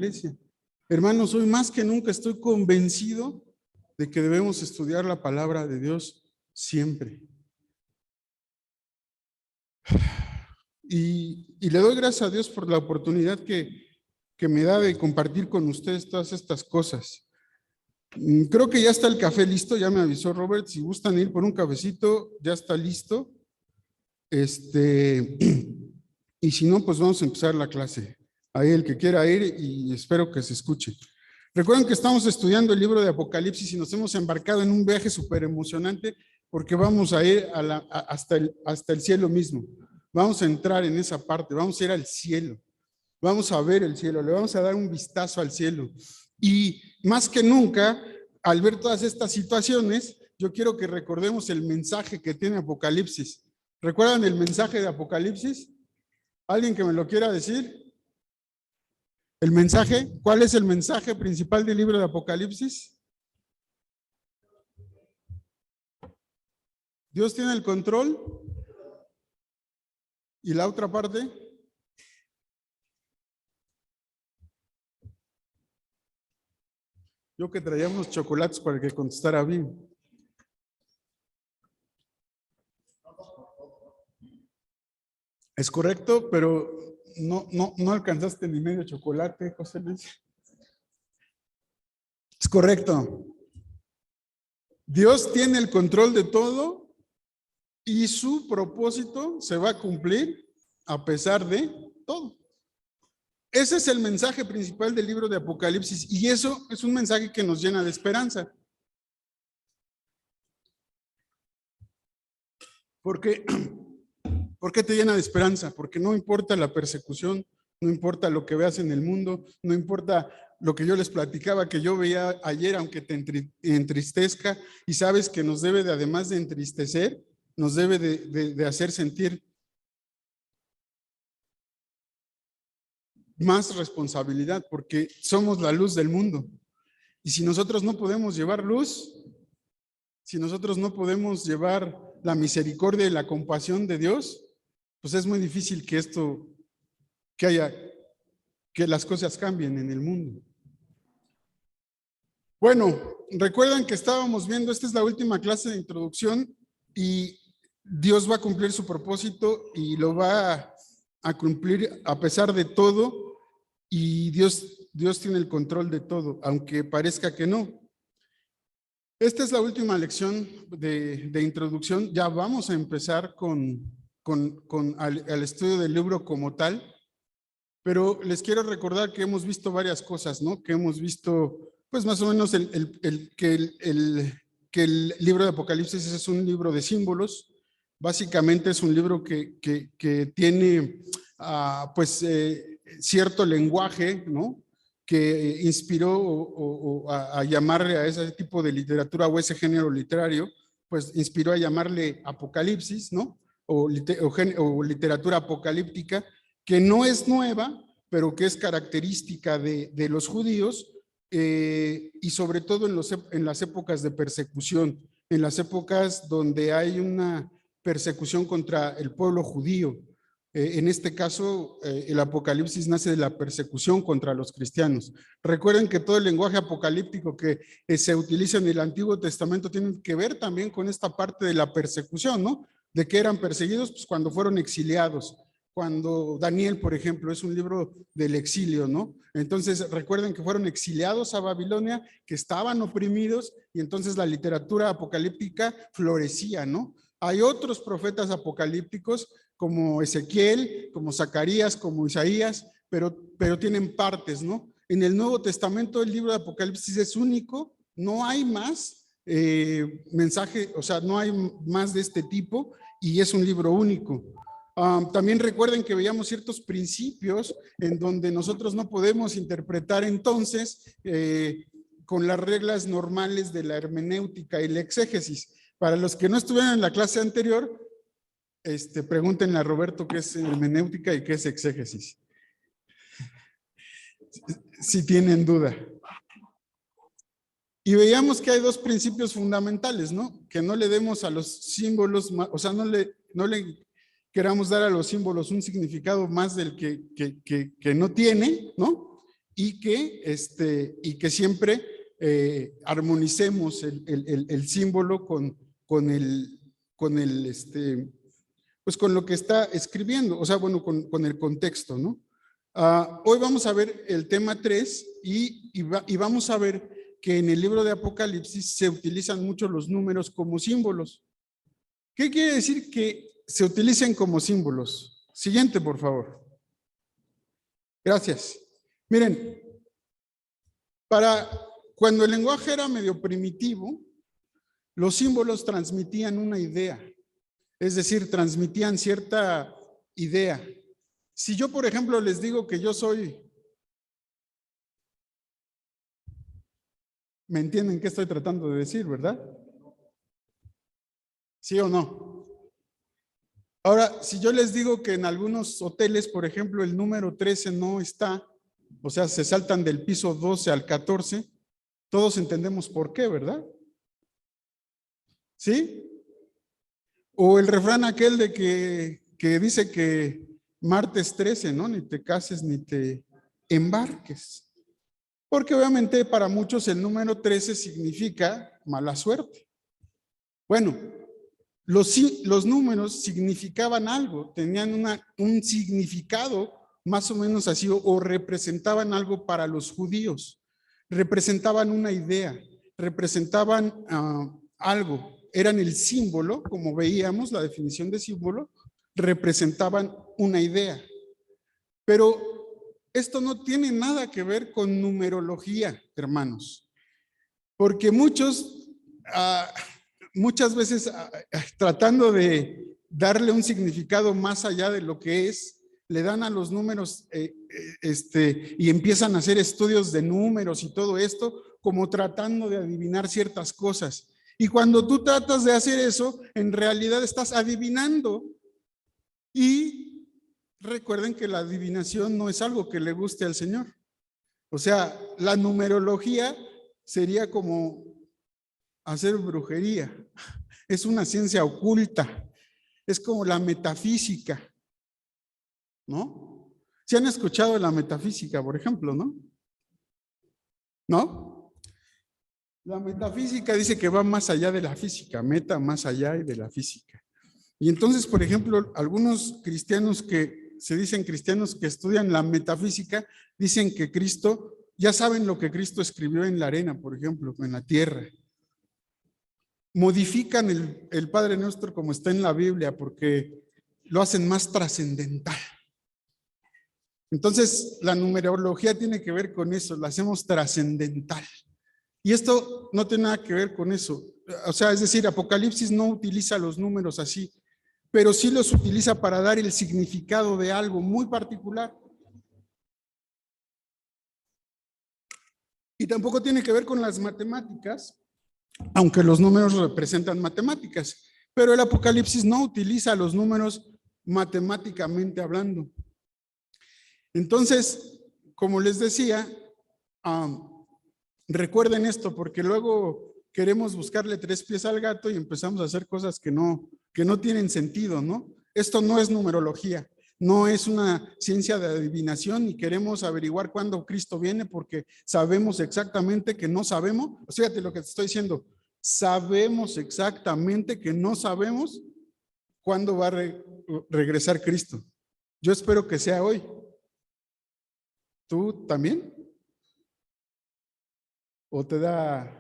iglesia. Hermanos, hoy más que nunca estoy convencido de que debemos estudiar la palabra de Dios siempre. Y le doy gracias a Dios por la oportunidad que me da de compartir con ustedes todas estas cosas. Creo que ya está el café listo, ya me avisó Robert, si gustan ir por un cafecito, ya está listo. Y si no, pues vamos a empezar la clase. Ahí el que quiera ir y espero que se escuche. Recuerden que estamos estudiando el libro de Apocalipsis y nos hemos embarcado en un viaje súper emocionante porque vamos a ir hasta el cielo mismo. Vamos a entrar en esa parte, vamos a ir al cielo. Vamos a ver el cielo, le vamos a dar un vistazo al cielo. Y más que nunca, al ver todas estas situaciones, yo quiero que recordemos el mensaje que tiene Apocalipsis. ¿Recuerdan el mensaje de Apocalipsis? ¿Alguien que me lo quiera decir? ¿El mensaje? ¿Cuál es el mensaje principal del libro de Apocalipsis? ¿Dios tiene el control? ¿Y la otra parte? Yo que traía unos chocolates para que contestara bien. Es correcto, pero no alcanzaste ni medio chocolate, José Luis. Es correcto. Dios tiene el control de todo y su propósito se va a cumplir a pesar de todo. Ese es el mensaje principal del libro de Apocalipsis y eso es un mensaje que nos llena de esperanza. ¿Por qué te llena de esperanza? Porque no importa la persecución, no importa lo que veas en el mundo, no importa lo que yo les platicaba, que yo veía ayer, aunque te entristezca, y sabes que nos debe de, además de entristecer, nos debe de hacer sentir más responsabilidad, porque somos la luz del mundo. Y si nosotros no podemos llevar luz, si nosotros no podemos llevar la misericordia y la compasión de Dios, pues es muy difícil que que las cosas cambien en el mundo. Bueno, recuerdan que estábamos viendo, esta es la última clase de introducción y Dios va a cumplir su propósito y lo va a cumplir a pesar de todo y Dios tiene el control de todo, aunque parezca que no. Esta es la última lección de introducción. Ya vamos a empezar al estudio del libro como tal, pero les quiero recordar que hemos visto varias cosas, ¿no? Que hemos visto, pues más o menos que el libro de Apocalipsis es un libro de símbolos. Básicamente es un libro que tiene cierto lenguaje, ¿no? Que inspiró a llamarle a ese tipo de literatura o ese género literario, pues inspiró a llamarle Apocalipsis, ¿no? O literatura apocalíptica, que no es nueva, pero que es característica de los judíos y sobre todo en las épocas de persecución, en las épocas donde hay una persecución contra el pueblo judío. En este caso, el Apocalipsis nace de la persecución contra los cristianos. Recuerden que todo el lenguaje apocalíptico que se utiliza en el Antiguo Testamento tiene que ver también con esta parte de la persecución, ¿no? De que eran perseguidos pues, cuando fueron exiliados. Cuando Daniel, por ejemplo, es un libro del exilio, ¿no? Entonces, recuerden que fueron exiliados a Babilonia, que estaban oprimidos, y entonces la literatura apocalíptica florecía, ¿no? Hay otros profetas apocalípticos como Ezequiel, como Zacarías, como Isaías, pero tienen partes, ¿no? En el Nuevo Testamento el libro de Apocalipsis es único, no hay más mensaje, o sea, no hay más de este tipo y es un libro único. También recuerden que veíamos ciertos principios en donde nosotros no podemos interpretar entonces con las reglas normales de la hermenéutica y la exégesis. Para los que no estuvieron en la clase anterior, pregúntenle a Roberto qué es hermenéutica y qué es exégesis. Si tienen duda. Y veíamos que hay dos principios fundamentales, ¿no? Que no le demos a los símbolos, o sea, no le queramos dar a los símbolos un significado más del que no tiene, ¿no? y que siempre armonicemos el símbolo pues con lo que está escribiendo, o sea, bueno, con el contexto, ¿no? Hoy vamos a ver el tema 3 y vamos a ver que en el libro de Apocalipsis se utilizan mucho los números como símbolos. ¿Qué quiere decir que se utilicen como símbolos? Siguiente, por favor. Gracias. Miren, cuando el lenguaje era medio primitivo, los símbolos transmitían una idea, es decir, transmitían cierta idea. Si yo, por ejemplo, les digo que yo soy, ¿me entienden qué estoy tratando de decir, verdad? ¿Sí o no? Ahora, si yo les digo que en algunos hoteles, por ejemplo, el número 13 no está, o sea, se saltan del piso 12 al 14, todos entendemos por qué, ¿verdad? ¿Sí? O el refrán aquel de que dice que martes 13, ¿no? Ni te cases ni te embarques. Porque obviamente para muchos el número 13 significa mala suerte. Bueno, los números significaban algo, tenían un significado más o menos así, o representaban algo para los judíos, representaban una idea, representaban algo, eran el símbolo, como veíamos la definición de símbolo, representaban una idea. Pero esto no tiene nada que ver con numerología, hermanos, porque muchas veces tratando de darle un significado más allá de lo que es, le dan a los números y empiezan a hacer estudios de números y todo esto, como tratando de adivinar ciertas cosas. Y cuando tú tratas de hacer eso, en realidad estás adivinando. Y recuerden que la adivinación no es algo que le guste al Señor. O sea, la numerología sería como hacer brujería. Es una ciencia oculta. Es como la metafísica, ¿no? ¿Se han escuchado de la metafísica, por ejemplo, no? ¿No? La metafísica dice que va más allá de la física, meta más allá de la física. Y entonces, por ejemplo, algunos cristianos que se dicen cristianos que estudian la metafísica, dicen que Cristo, ya saben lo que Cristo escribió en la arena, por ejemplo, en la tierra. Modifican el Padre Nuestro como está en la Biblia porque lo hacen más trascendental. Entonces, la numerología tiene que ver con eso, la hacemos trascendental. Y esto no tiene nada que ver con eso. O sea, es decir, Apocalipsis no utiliza los números así, pero sí los utiliza para dar el significado de algo muy particular. Y tampoco tiene que ver con las matemáticas, aunque los números representan matemáticas, pero el Apocalipsis no utiliza los números matemáticamente hablando. Entonces, como les decía, recuerden esto, porque luego queremos buscarle 3 pies al gato y empezamos a hacer cosas que no tienen sentido, ¿no? Esto no es numerología, no es una ciencia de adivinación y queremos averiguar cuándo Cristo viene porque sabemos exactamente que no sabemos. Fíjate lo que te estoy diciendo, sabemos exactamente que no sabemos cuándo va a regresar Cristo. Yo espero que sea hoy. ¿Tú también? ¿O te da?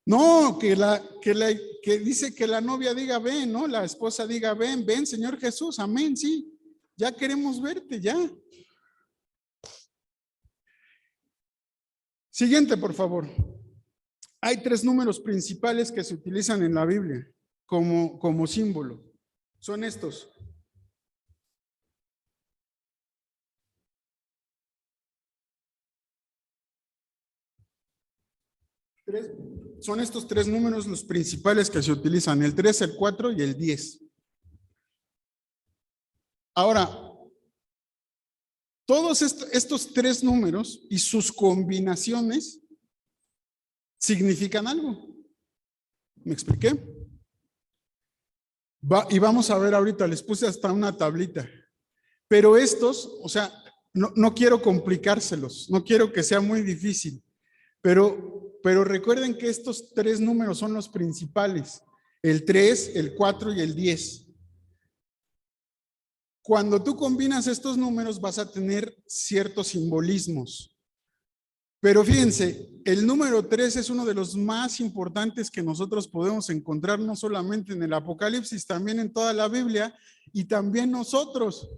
No, que dice que la novia diga ven, ¿no? La esposa diga ven, Señor Jesús, amén, sí. Ya queremos verte, ya. Siguiente, por favor. Hay 3 números principales que se utilizan en la Biblia como símbolo. Son estos. Son estos 3 números los principales que se utilizan, el 3, el 4 y el 10. Ahora, todos estos 3 números y sus combinaciones significan algo. ¿Me expliqué? Y vamos a ver ahorita, les puse hasta una tablita. Pero estos, o sea, no quiero complicárselos, no quiero que sea muy difícil, pero recuerden que estos tres números son los principales, el 3, el 4 y el 10. Cuando tú combinas estos números vas a tener ciertos simbolismos. Pero fíjense, el número 3 es uno de los más importantes que nosotros podemos encontrar, no solamente en el Apocalipsis, también en toda la Biblia y también nosotros.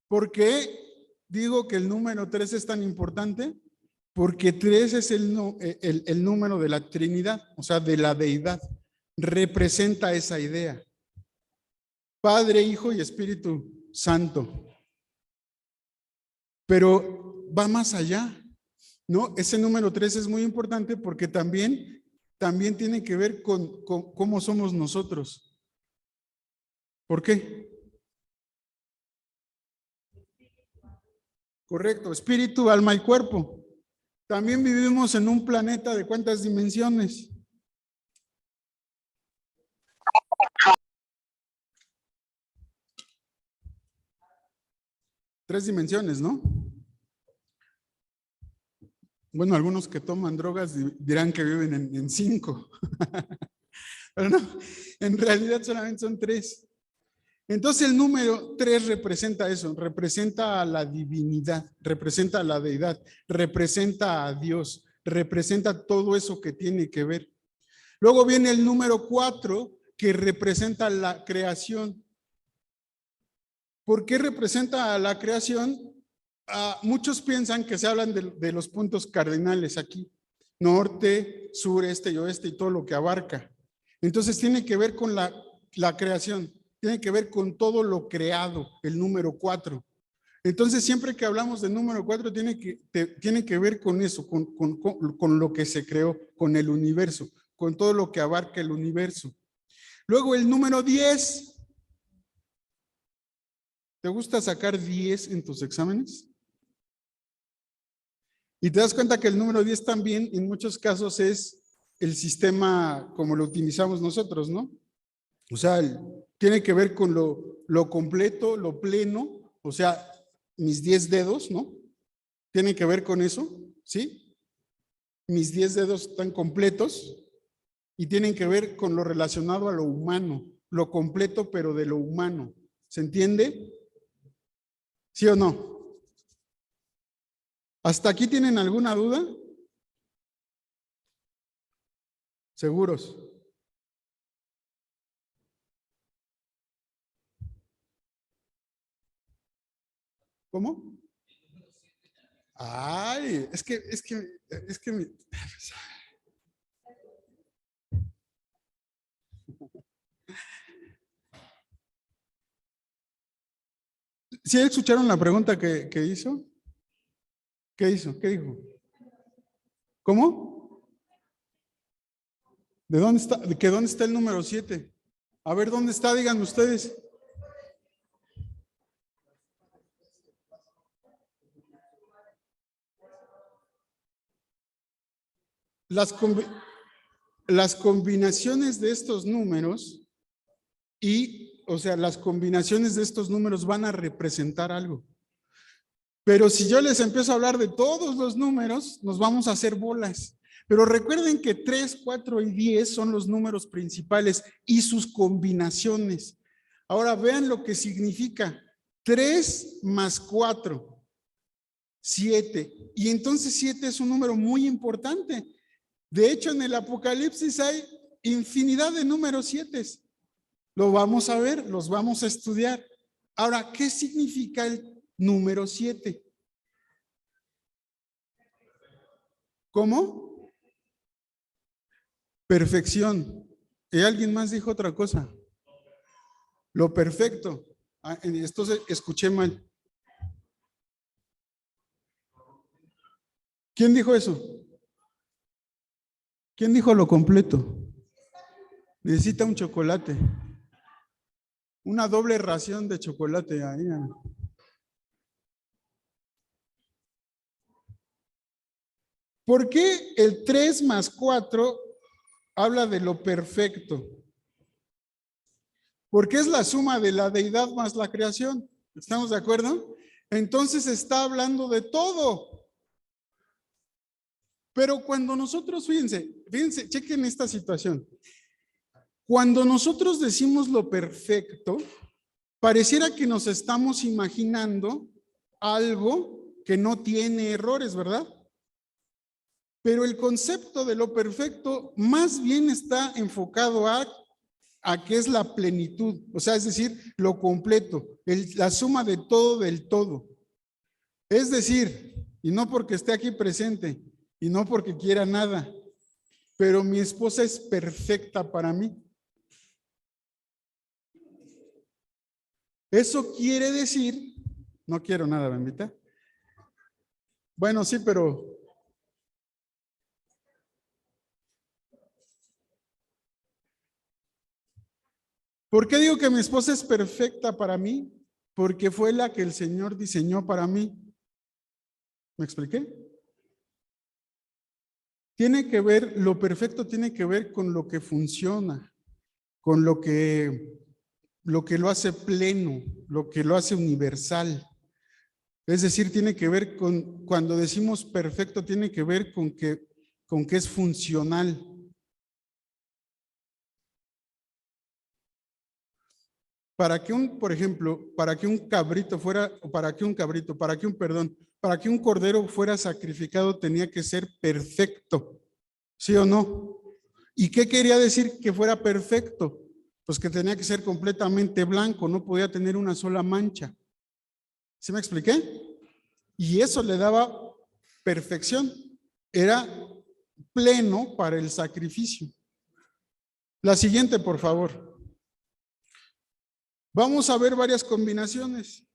¿Por qué digo que el número 3 es tan importante? Porque 3 es el número de la Trinidad, o sea, de la deidad. Representa esa idea. Padre, Hijo y Espíritu Santo. Pero va más allá, ¿no? Ese número 3 es muy importante porque también tiene que ver con cómo somos nosotros. ¿Por qué? Correcto, espíritu, alma y cuerpo. También vivimos en un planeta de ¿cuántas dimensiones? Tres dimensiones, ¿no? Bueno, algunos que toman drogas dirán que viven en 5. Pero no, en realidad solamente son 3. Entonces el número 3 representa eso, representa a la divinidad, representa a la deidad, representa a Dios, representa todo eso que tiene que ver. Luego viene el número 4 que representa la creación. ¿Por qué representa a la creación? Muchos piensan que se hablan de los puntos cardinales aquí, norte, sur, este y oeste y todo lo que abarca. Entonces tiene que ver con la creación, tiene que ver con todo lo creado, el número 4. Entonces siempre que hablamos del número 4 tiene que ver con eso, con lo que se creó, con el universo, con todo lo que abarca el universo. Luego el número 10. ¿Te gusta sacar 10 en tus exámenes? Y te das cuenta que el número 10 también en muchos casos es el sistema como lo utilizamos nosotros, ¿no? O sea, tiene que ver con lo completo, lo pleno, o sea, mis 10 dedos, ¿no? Tiene que ver con eso, ¿sí? Mis 10 dedos están completos y tienen que ver con lo relacionado a lo humano, lo completo pero de lo humano. ¿Se entiende? ¿Sí o no? ¿Hasta aquí tienen alguna duda? ¿Seguros? ¿Cómo? Ay, es que ¿sí escucharon la pregunta que hizo? ¿Qué hizo? ¿Qué dijo? ¿Cómo? ¿De dónde está? ¿Que dónde está el número 7? A ver, ¿dónde está? Digan ustedes. Las combinaciones de estos números o sea, las combinaciones de estos números van a representar algo. Pero si yo les empiezo a hablar de todos los números, nos vamos a hacer bolas. Pero recuerden que 3, 4 y 10 son los números principales y sus combinaciones. Ahora vean lo que significa 3 más 4, 7. Y entonces 7 es un número muy importante. De hecho, en el Apocalipsis hay infinidad de números 7. Lo vamos a ver, los vamos a estudiar. Ahora, ¿qué significa el número 7? ¿Cómo? Perfección. ¿Y alguien más dijo otra cosa? Lo perfecto. Esto escuché mal. ¿Quién dijo eso? ¿Quién dijo lo completo? Necesita un chocolate. Una doble ración de chocolate ahí. ¿Por qué el 3 más 4 habla de lo perfecto? Porque es la suma de la deidad más la creación. ¿Estamos de acuerdo? Entonces está hablando de todo. Pero cuando nosotros, fíjense, chequen esta situación. Cuando nosotros decimos lo perfecto, pareciera que nos estamos imaginando algo que no tiene errores, ¿verdad? Pero el concepto de lo perfecto más bien está enfocado a qué es la plenitud, o sea, es decir, lo completo, la suma de todo del todo. Es decir, y no porque esté aquí presente, y no porque quiera nada, pero mi esposa es perfecta para mí. Eso quiere decir, no quiero nada, bendita. Bueno, sí, pero ¿por qué digo que mi esposa es perfecta para mí? Porque fue la que el Señor diseñó para mí. ¿Me expliqué? Tiene que ver, lo perfecto tiene que ver con lo que funciona, con lo que lo hace pleno, lo que lo hace universal. Es decir, tiene que ver con, cuando decimos perfecto, tiene que ver con que es funcional. Para que por ejemplo, para que un cabrito fuera, para que un cordero fuera sacrificado tenía que ser perfecto, ¿sí o no? ¿Y qué quería decir que fuera perfecto? Pues que tenía que ser completamente blanco, no podía tener una sola mancha. ¿Sí me expliqué? Y eso le daba perfección. Era pleno para el sacrificio. La siguiente, por favor. Vamos a ver varias combinaciones.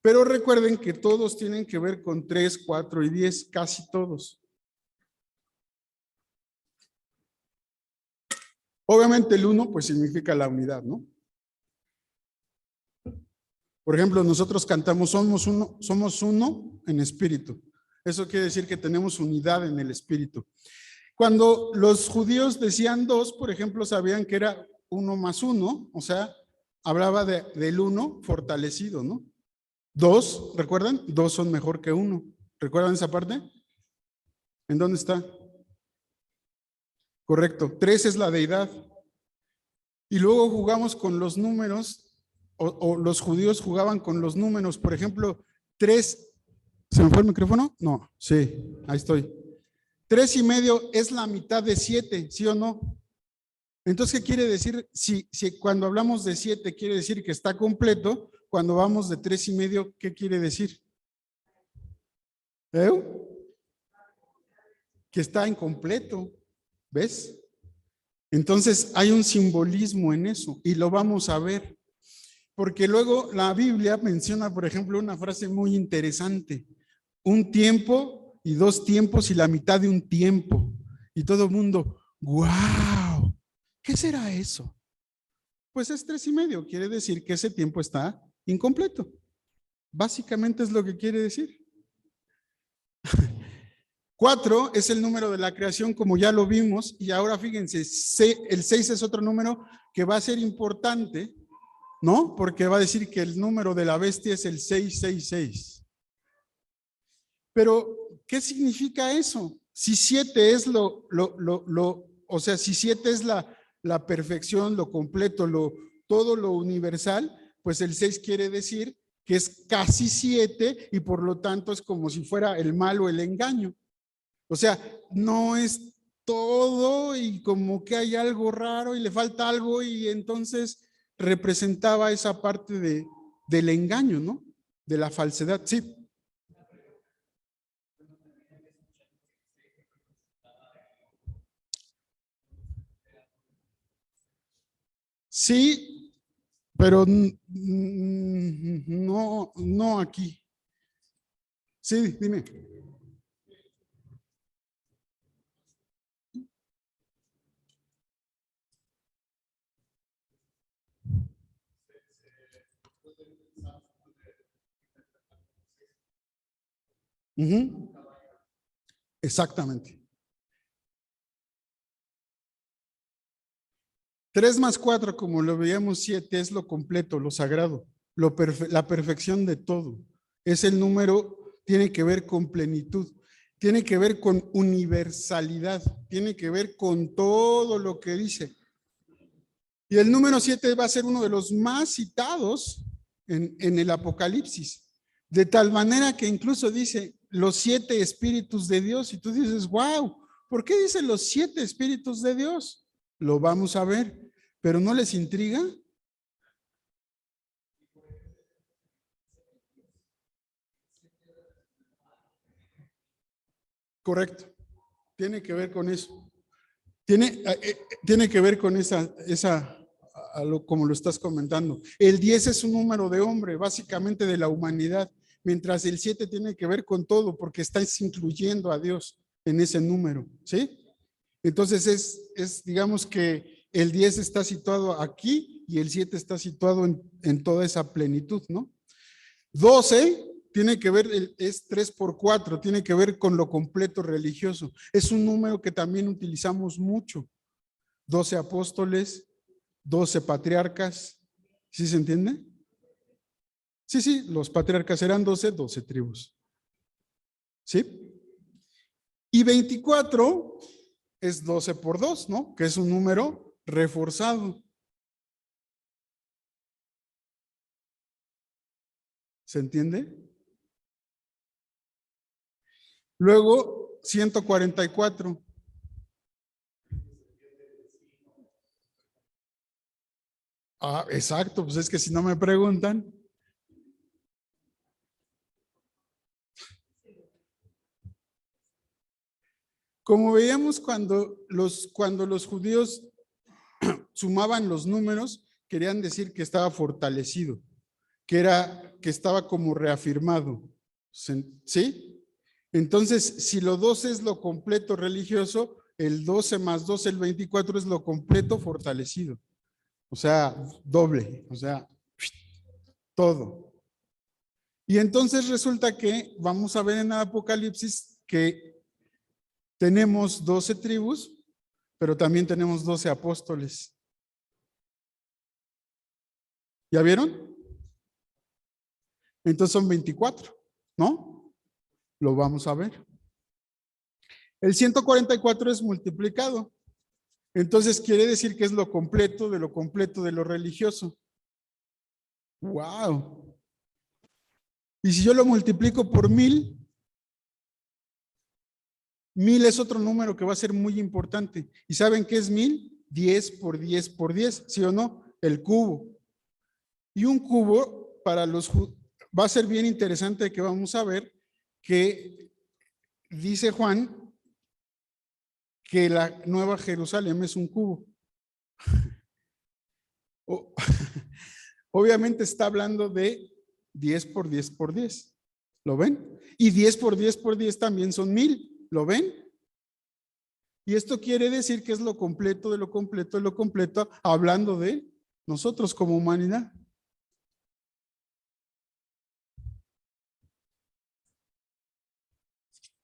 Pero recuerden que todos tienen que ver con 3, 4 y 10, casi todos. Obviamente el 1 pues significa la unidad, ¿no? Por ejemplo, nosotros cantamos somos uno en espíritu. Eso quiere decir que tenemos unidad en el espíritu. Cuando los judíos decían 2, por ejemplo, sabían que era 1 más 1, o sea, hablaba del 1 fortalecido, ¿no? 2, ¿recuerdan? 2 son mejor que 1. ¿Recuerdan esa parte? ¿En dónde está? Correcto. 3 es la deidad. Y luego jugamos con los números, o los judíos jugaban con los números. Por ejemplo, 3, ¿se me fue el micrófono? No, sí, ahí estoy. 3,5 es la mitad de 7, ¿sí o no? Entonces, ¿qué quiere decir? Si cuando hablamos de 7 quiere decir que está completo, cuando vamos de 3,5, ¿qué quiere decir? ¿Eh? Que está incompleto, ¿ves? Entonces, hay un simbolismo en eso y lo vamos a ver. Porque luego la Biblia menciona, por ejemplo, una frase muy interesante. Un tiempo y 2 tiempos y la mitad de un tiempo. Y todo el mundo, ¡wow! ¿Qué será eso? Pues es 3,5. Quiere decir que ese tiempo está incompleto. Básicamente es lo que quiere decir. 4 es el número de la creación, como ya lo vimos. Y ahora fíjense, el 6 es otro número que va a ser importante, ¿no? Porque va a decir que el número de la bestia es el 666. Pero, ¿qué significa eso? Si 7 es o sea, si 7 es la perfección, lo completo, todo lo universal, pues el 6 quiere decir que es casi 7 y por lo tanto es como si fuera el mal o el engaño. O sea, no es todo y como que hay algo raro y le falta algo y entonces representaba esa parte del engaño, ¿no? De la falsedad. Sí. Sí, pero no, no aquí. Sí, dime. Ujú. Exactamente. 3 más 4, como lo veíamos, 7, es lo completo, lo sagrado, la perfección de todo. Es el número, tiene que ver con plenitud, tiene que ver con universalidad, tiene que ver con todo lo que dice. Y el número 7 va a ser uno de los más citados en el Apocalipsis, de tal manera que incluso dice los 7 espíritus de Dios, y tú dices, wow, ¿por qué dice los 7 espíritus de Dios? Lo vamos a ver, pero ¿no les intriga? Correcto, tiene que ver con eso. Tiene que ver con esa como lo estás comentando. El 10 es un número de hombre, básicamente de la humanidad, mientras el 7 tiene que ver con todo, porque estás incluyendo a Dios en ese número, ¿sí? Entonces digamos que el 10 está situado aquí y el 7 está situado en toda esa plenitud, ¿no? 12 tiene que ver, es 3 por 4, tiene que ver con lo completo religioso. Es un número que también utilizamos mucho. 12 apóstoles, 12 patriarcas. ¿Sí se entiende? Sí, los patriarcas eran 12, 12 tribus. ¿Sí? Y 24 es 12 por 2, ¿no? Que es un número reforzado. ¿Se entiende? Luego, 144. Ah, exacto, pues es que si no me preguntan. Como veíamos cuando los judíos sumaban los números, querían decir que estaba fortalecido, que estaba como reafirmado. ¿Sí? Entonces, si lo 12 es lo completo religioso, el 12 más 12, el 24 es lo completo fortalecido. O sea, doble, o sea, todo. Y entonces resulta que vamos a ver en el Apocalipsis que tenemos 12 tribus, pero también tenemos 12 apóstoles. ¿Ya vieron? Entonces son 24, ¿no? Lo vamos a ver. El 144 es multiplicado. Entonces quiere decir que es lo completo de lo religioso. ¡Wow! Y si yo lo multiplico por 1000, 1000 es otro número que va a ser muy importante. ¿Y saben qué es 1000? 10 por 10 por 10, ¿sí o no? El cubo. Y un cubo va a ser bien interesante que vamos a ver que dice Juan que la Nueva Jerusalén es un cubo. Obviamente está hablando de 10 por 10 por 10. ¿Lo ven? Y 10 por 10 por 10 también son 1000. ¿Lo ven? Y esto quiere decir que es lo completo de lo completo de lo completo, hablando de nosotros como humanidad.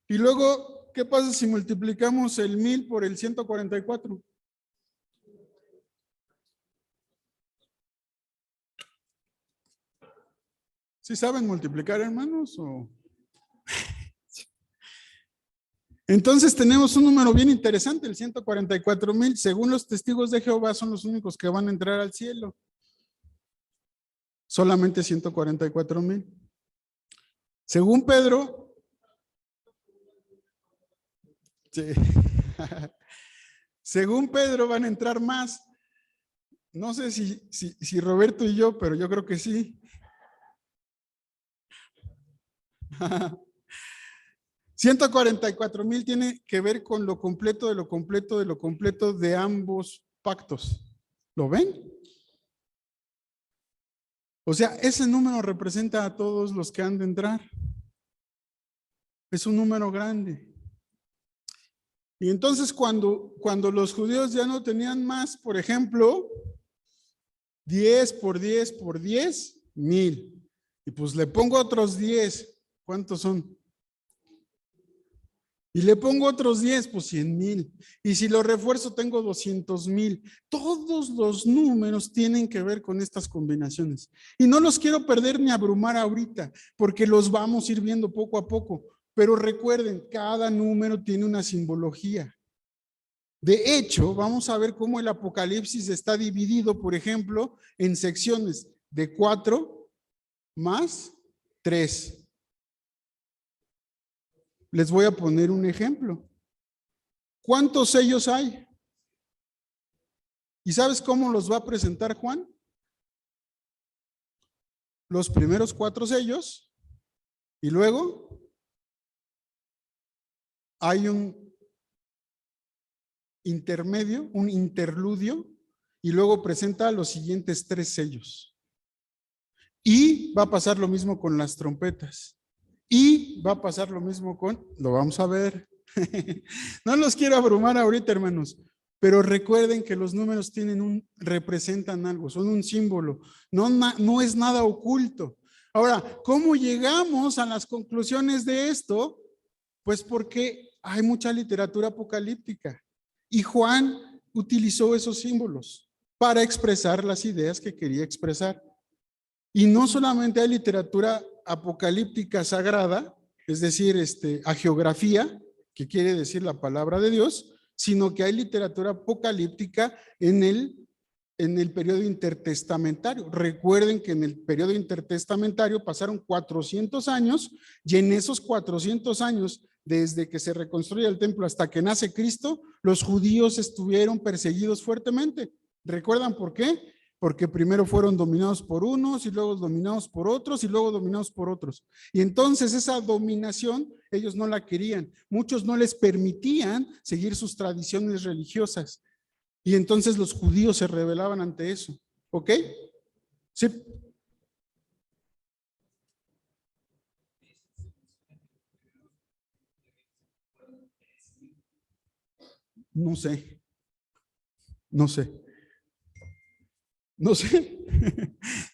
Y luego, ¿qué pasa si multiplicamos el 1000 por el 144? ¿Sí saben multiplicar, hermanos? Entonces tenemos un número bien interesante, el 144,000. Según los testigos de Jehová, son los únicos que van a entrar al cielo. Solamente 144,000. Según Pedro, sí. Según Pedro van a entrar más. No sé si Roberto y yo, pero yo creo que sí. 144,000 tiene que ver con lo completo de lo completo de lo completo de ambos pactos. ¿Lo ven? O sea, ese número representa a todos los que han de entrar. Es un número grande. Y entonces cuando los judíos ya no tenían más, por ejemplo, 10 por 10 por 10, 1000. Y pues le pongo otros 10. ¿Cuántos son? Y le pongo otros 10, pues 100,000. Y si lo refuerzo, tengo 200,000. Todos los números tienen que ver con estas combinaciones. Y no los quiero perder ni abrumar ahorita, porque los vamos a ir viendo poco a poco. Pero recuerden, cada número tiene una simbología. De hecho, vamos a ver cómo el Apocalipsis está dividido, por ejemplo, en secciones de 4 más 3. Les voy a poner un ejemplo. ¿Cuántos sellos hay? ¿Y sabes cómo los va a presentar Juan? Los primeros 4 sellos y luego hay un intermedio, un interludio, y luego presenta los siguientes 3 sellos. Y va a pasar lo mismo con las trompetas. Y va a pasar lo mismo con, lo vamos a ver. No los quiero abrumar ahorita, hermanos, pero recuerden que los números representan algo, son un símbolo, no es nada oculto. Ahora, ¿cómo llegamos a las conclusiones de esto? Pues porque hay mucha literatura apocalíptica y Juan utilizó esos símbolos para expresar las ideas que quería expresar. Y no solamente hay literatura apocalíptica sagrada, es decir, hagiografía, que quiere decir la palabra de Dios, sino que hay literatura apocalíptica en el periodo intertestamentario. Recuerden que en el periodo intertestamentario pasaron 400 años y en esos 400 años, desde que se reconstruye el templo hasta que nace Cristo, los judíos estuvieron perseguidos fuertemente. ¿Recuerdan por qué? Porque primero fueron dominados por unos y luego dominados por otros y luego dominados por otros. Y entonces esa dominación ellos no la querían. Muchos no les permitían seguir sus tradiciones religiosas. Y entonces los judíos se rebelaban ante eso. ¿Ok? Sí. No sé. No sé. No sé.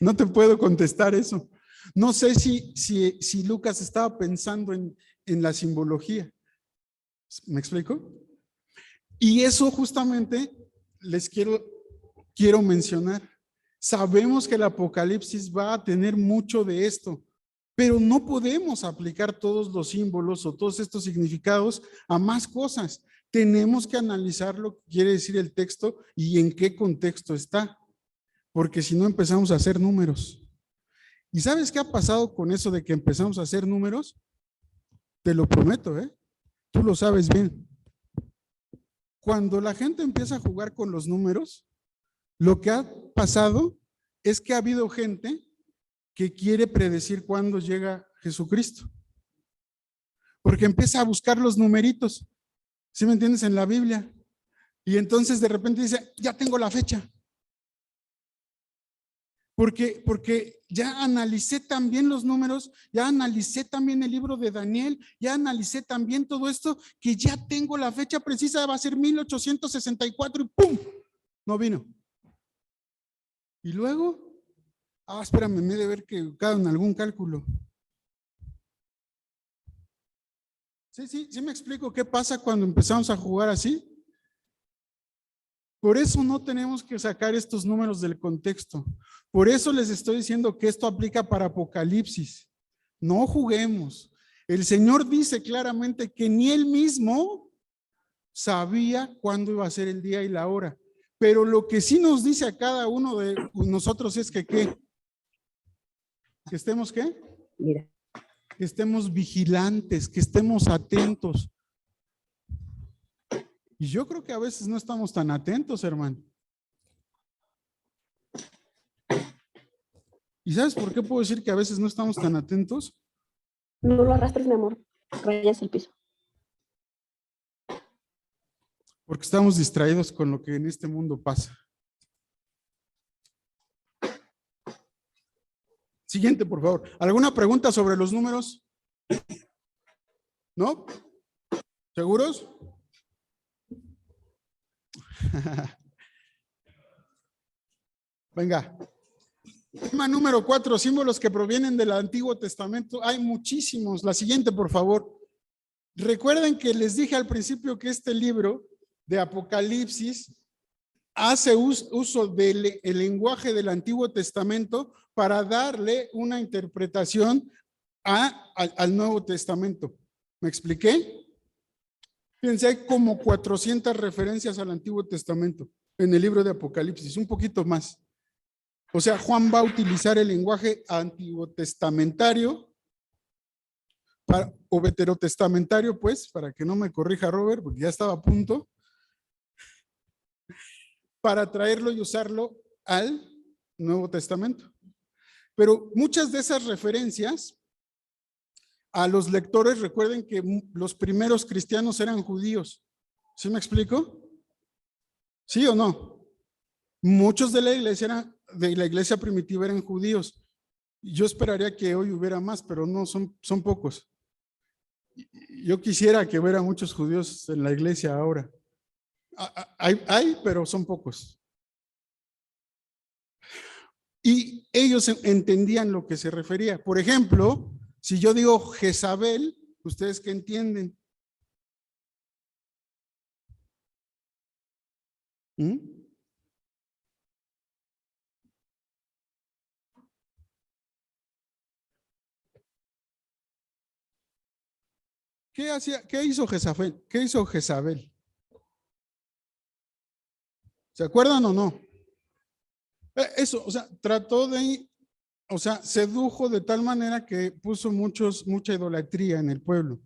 No te puedo contestar eso. No sé si Lucas estaba pensando en la simbología. ¿Me explico? Y eso justamente les quiero mencionar. Sabemos que el Apocalipsis va a tener mucho de esto, pero no podemos aplicar todos los símbolos o todos estos significados a más cosas. Tenemos que analizar lo que quiere decir el texto y en qué contexto está, porque si no empezamos a hacer números. ¿Y sabes qué ha pasado con eso de que empezamos a hacer números? Te lo prometo, tú lo sabes bien. Cuando la gente empieza a jugar con los números, lo que ha pasado es que ha habido gente que quiere predecir cuándo llega Jesucristo. Porque empieza a buscar los numeritos, ¿sí me entiendes? En la Biblia. Y entonces de repente dice, ya tengo la fecha. Porque ya analicé también los números, ya analicé también el libro de Daniel, ya analicé también todo esto, que ya tengo la fecha precisa, va a ser 1864 y ¡pum! No vino. Y luego, espérame, me he de ver que en algún cálculo. Sí me explico qué pasa cuando empezamos a jugar así. Por eso no tenemos que sacar estos números del contexto. Por eso les estoy diciendo que esto aplica para Apocalipsis. No juguemos. El Señor dice claramente que ni Él mismo sabía cuándo iba a ser el día y la hora. Pero lo que sí nos dice a cada uno de nosotros es que ¿qué? ¿Que estemos qué? Mira. Que estemos vigilantes, que estemos atentos. Y yo creo que a veces no estamos tan atentos, hermano. ¿Y sabes por qué puedo decir que a veces no estamos tan atentos? No lo arrastres, mi amor. Rayas el piso. Porque estamos distraídos con lo que en este mundo pasa. Siguiente, por favor. ¿Alguna pregunta sobre los números? ¿No? ¿Seguros? Venga. Tema número 4, símbolos que provienen del Antiguo Testamento. Hay muchísimos. La siguiente, por favor. Recuerden que les dije al principio que este libro de Apocalipsis hace uso del lenguaje del Antiguo Testamento para darle una interpretación al Nuevo Testamento. ¿Me expliqué? Fíjense, hay como 400 referencias al Antiguo Testamento en el libro de Apocalipsis, un poquito más. O sea, Juan va a utilizar el lenguaje antiguo testamentario o veterotestamentario, pues, para que no me corrija Robert, porque ya estaba a punto, para traerlo y usarlo al Nuevo Testamento. Pero muchas de esas referencias a los lectores, recuerden que los primeros cristianos eran judíos. ¿Sí me explico? ¿Sí o no? Muchos de la iglesia primitiva eran judíos. Yo esperaría que hoy hubiera más, pero no, son pocos. Yo quisiera que hubiera muchos judíos en la iglesia ahora. Hay, pero son pocos. Y ellos entendían lo que se refería. Por ejemplo, si yo digo Jezabel, ¿ustedes qué entienden? ¿Qué hizo Jezabel? ¿Qué hizo Jezabel? ¿Se acuerdan o no? Eso, o sea, sedujo de tal manera que puso mucha idolatría en el pueblo.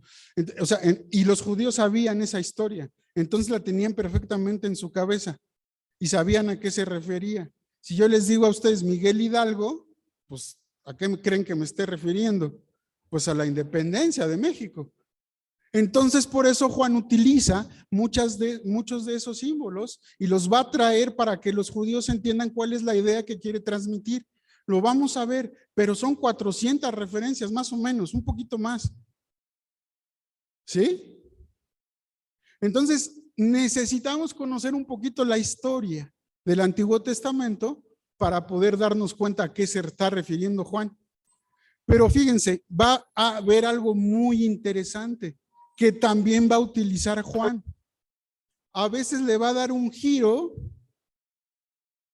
O sea, y los judíos sabían esa historia, entonces la tenían perfectamente en su cabeza y sabían a qué se refería. Si yo les digo a ustedes Miguel Hidalgo, pues ¿a qué creen que me esté refiriendo? Pues a la independencia de México. Entonces, por eso Juan utiliza muchos de esos símbolos y los va a traer para que los judíos entiendan cuál es la idea que quiere transmitir. Lo vamos a ver, pero son 400 referencias más o menos, un poquito más. ¿Sí? Entonces, necesitamos conocer un poquito la historia del Antiguo Testamento para poder darnos cuenta a qué se está refiriendo Juan. Pero fíjense, va a haber algo muy interesante que también va a utilizar Juan. A veces le va a dar un giro,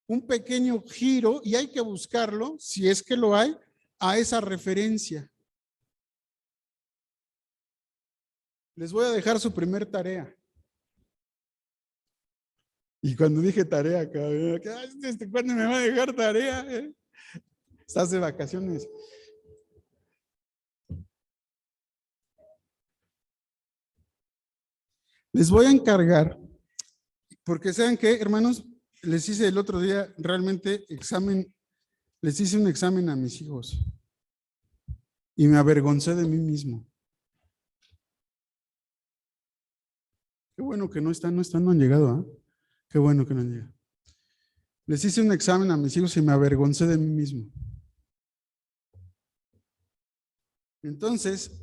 un pequeño giro, y hay que buscarlo, si es que lo hay, a esa referencia. Les voy a dejar su primer tarea. Y cuando dije tarea, ¿cuándo me va a dejar tarea? Estás de vacaciones. Les voy a encargar, porque ¿saben qué, hermanos? Les hice el otro día realmente les hice un examen a mis hijos y me avergoncé de mí mismo. Qué bueno que no han llegado, ¿eh? Qué bueno que no han llegado. Les hice un examen a mis hijos y me avergoncé de mí mismo. Entonces,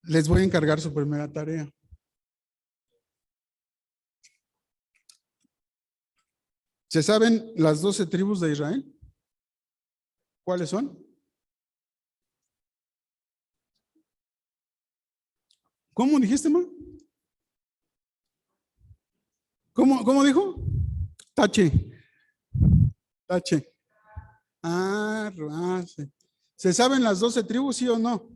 les voy a encargar su primera tarea. ¿Se saben las 12 tribus de Israel? ¿Cuáles son? ¿Cómo dijiste, ma? ¿Cómo dijo? Tache. Sí. ¿Se saben las 12 tribus, sí o no?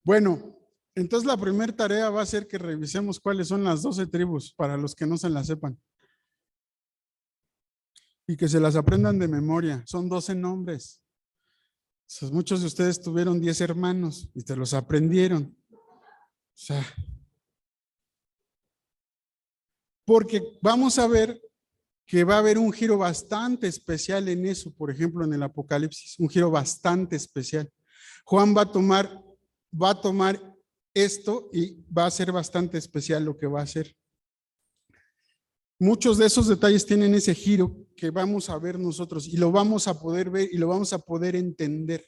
Bueno, entonces la primera tarea va a ser que revisemos cuáles son las 12 tribus para los que no se las sepan. Y que se las aprendan de memoria. Son 12 nombres. Muchos de ustedes tuvieron 10 hermanos y te los aprendieron. O sea, porque vamos a ver que va a haber un giro bastante especial en eso, por ejemplo, en el Apocalipsis, un giro bastante especial. Juan va a tomar esto y va a ser bastante especial lo que va a hacer. Muchos de esos detalles tienen ese giro que vamos a ver nosotros y lo vamos a poder ver y lo vamos a poder entender.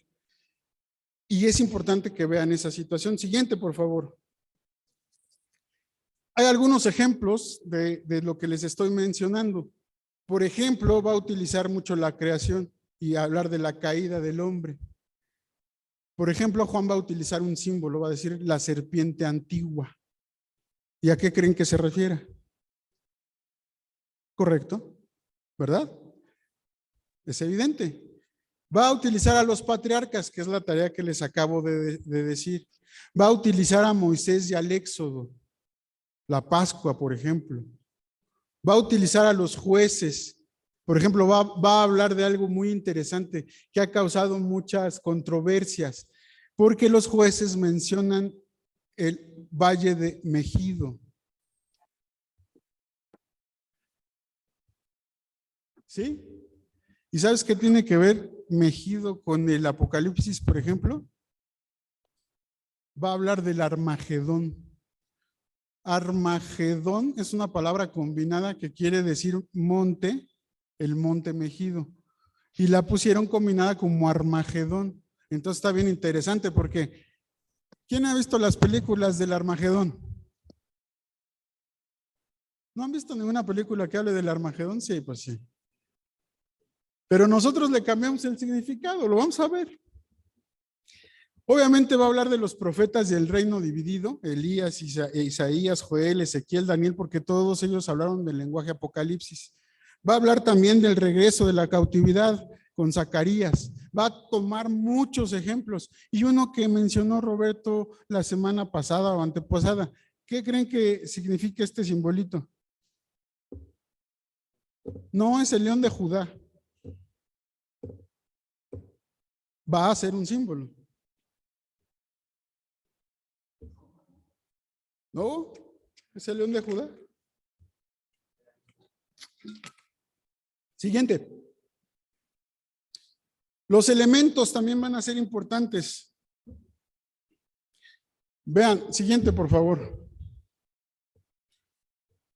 Y es importante que vean esa situación. Siguiente, por favor. Hay algunos ejemplos de lo que les estoy mencionando. Por ejemplo, va a utilizar mucho la creación y hablar de la caída del hombre. Por ejemplo, Juan va a utilizar un símbolo, va a decir la serpiente antigua. ¿Y a qué creen que se refiere? ¿Correcto? ¿Verdad? Es evidente. Va a utilizar a los patriarcas, que es la tarea que les acabo de decir. Va a utilizar a Moisés y al Éxodo, la Pascua, por ejemplo. Va a utilizar a los jueces. Por ejemplo, va a hablar de algo muy interesante que ha causado muchas controversias, porque los jueces mencionan el Valle de Megido. ¿Sí? ¿Y sabes qué tiene que ver Megido con el Apocalipsis, por ejemplo? Va a hablar del Armagedón. Armagedón es una palabra combinada que quiere decir monte, el monte Megido. Y la pusieron combinada como Armagedón. Entonces está bien interesante porque ¿quién ha visto las películas del Armagedón? ¿No han visto ninguna película que hable del Armagedón? Sí, pues sí. Pero nosotros le cambiamos el significado, lo vamos a ver. Obviamente va a hablar de los profetas del reino dividido, Elías, Isaías, Joel, Ezequiel, Daniel, porque todos ellos hablaron del lenguaje Apocalipsis. Va a hablar también del regreso de la cautividad con Zacarías. Va a tomar muchos ejemplos. Y uno que mencionó Roberto la semana pasada o antepasada, ¿qué creen que significa este simbolito? No es el león de Judá. Va a ser un símbolo. ¿No? ¿Es el león de Judá? Siguiente. Los elementos también van a ser importantes. Vean, siguiente, por favor.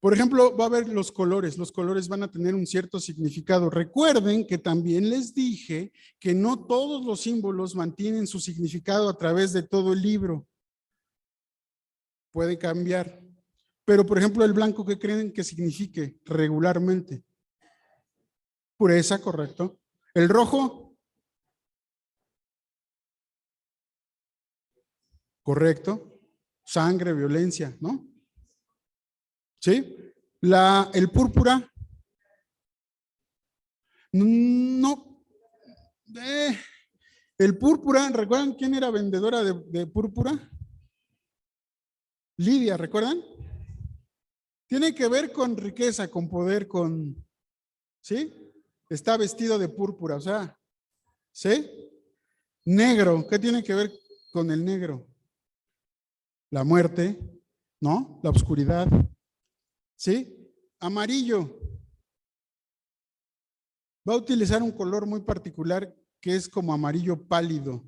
Por ejemplo, va a haber los colores van a tener un cierto significado. Recuerden que también les dije que no todos los símbolos mantienen su significado a través de todo el libro. Puede cambiar. Pero, por ejemplo, el blanco, ¿qué creen que signifique regularmente? Pureza, correcto. El rojo, correcto. Sangre, violencia, ¿no? ¿Sí? El púrpura, no. El púrpura, ¿recuerdan quién era vendedora de púrpura? Lidia, ¿recuerdan? Tiene que ver con riqueza, con poder, ¿sí? Está vestido de púrpura, o sea, ¿sí? Negro, ¿qué tiene que ver con el negro? La muerte, ¿no? La oscuridad, ¿sí? Amarillo. Va a utilizar un color muy particular que es como amarillo pálido.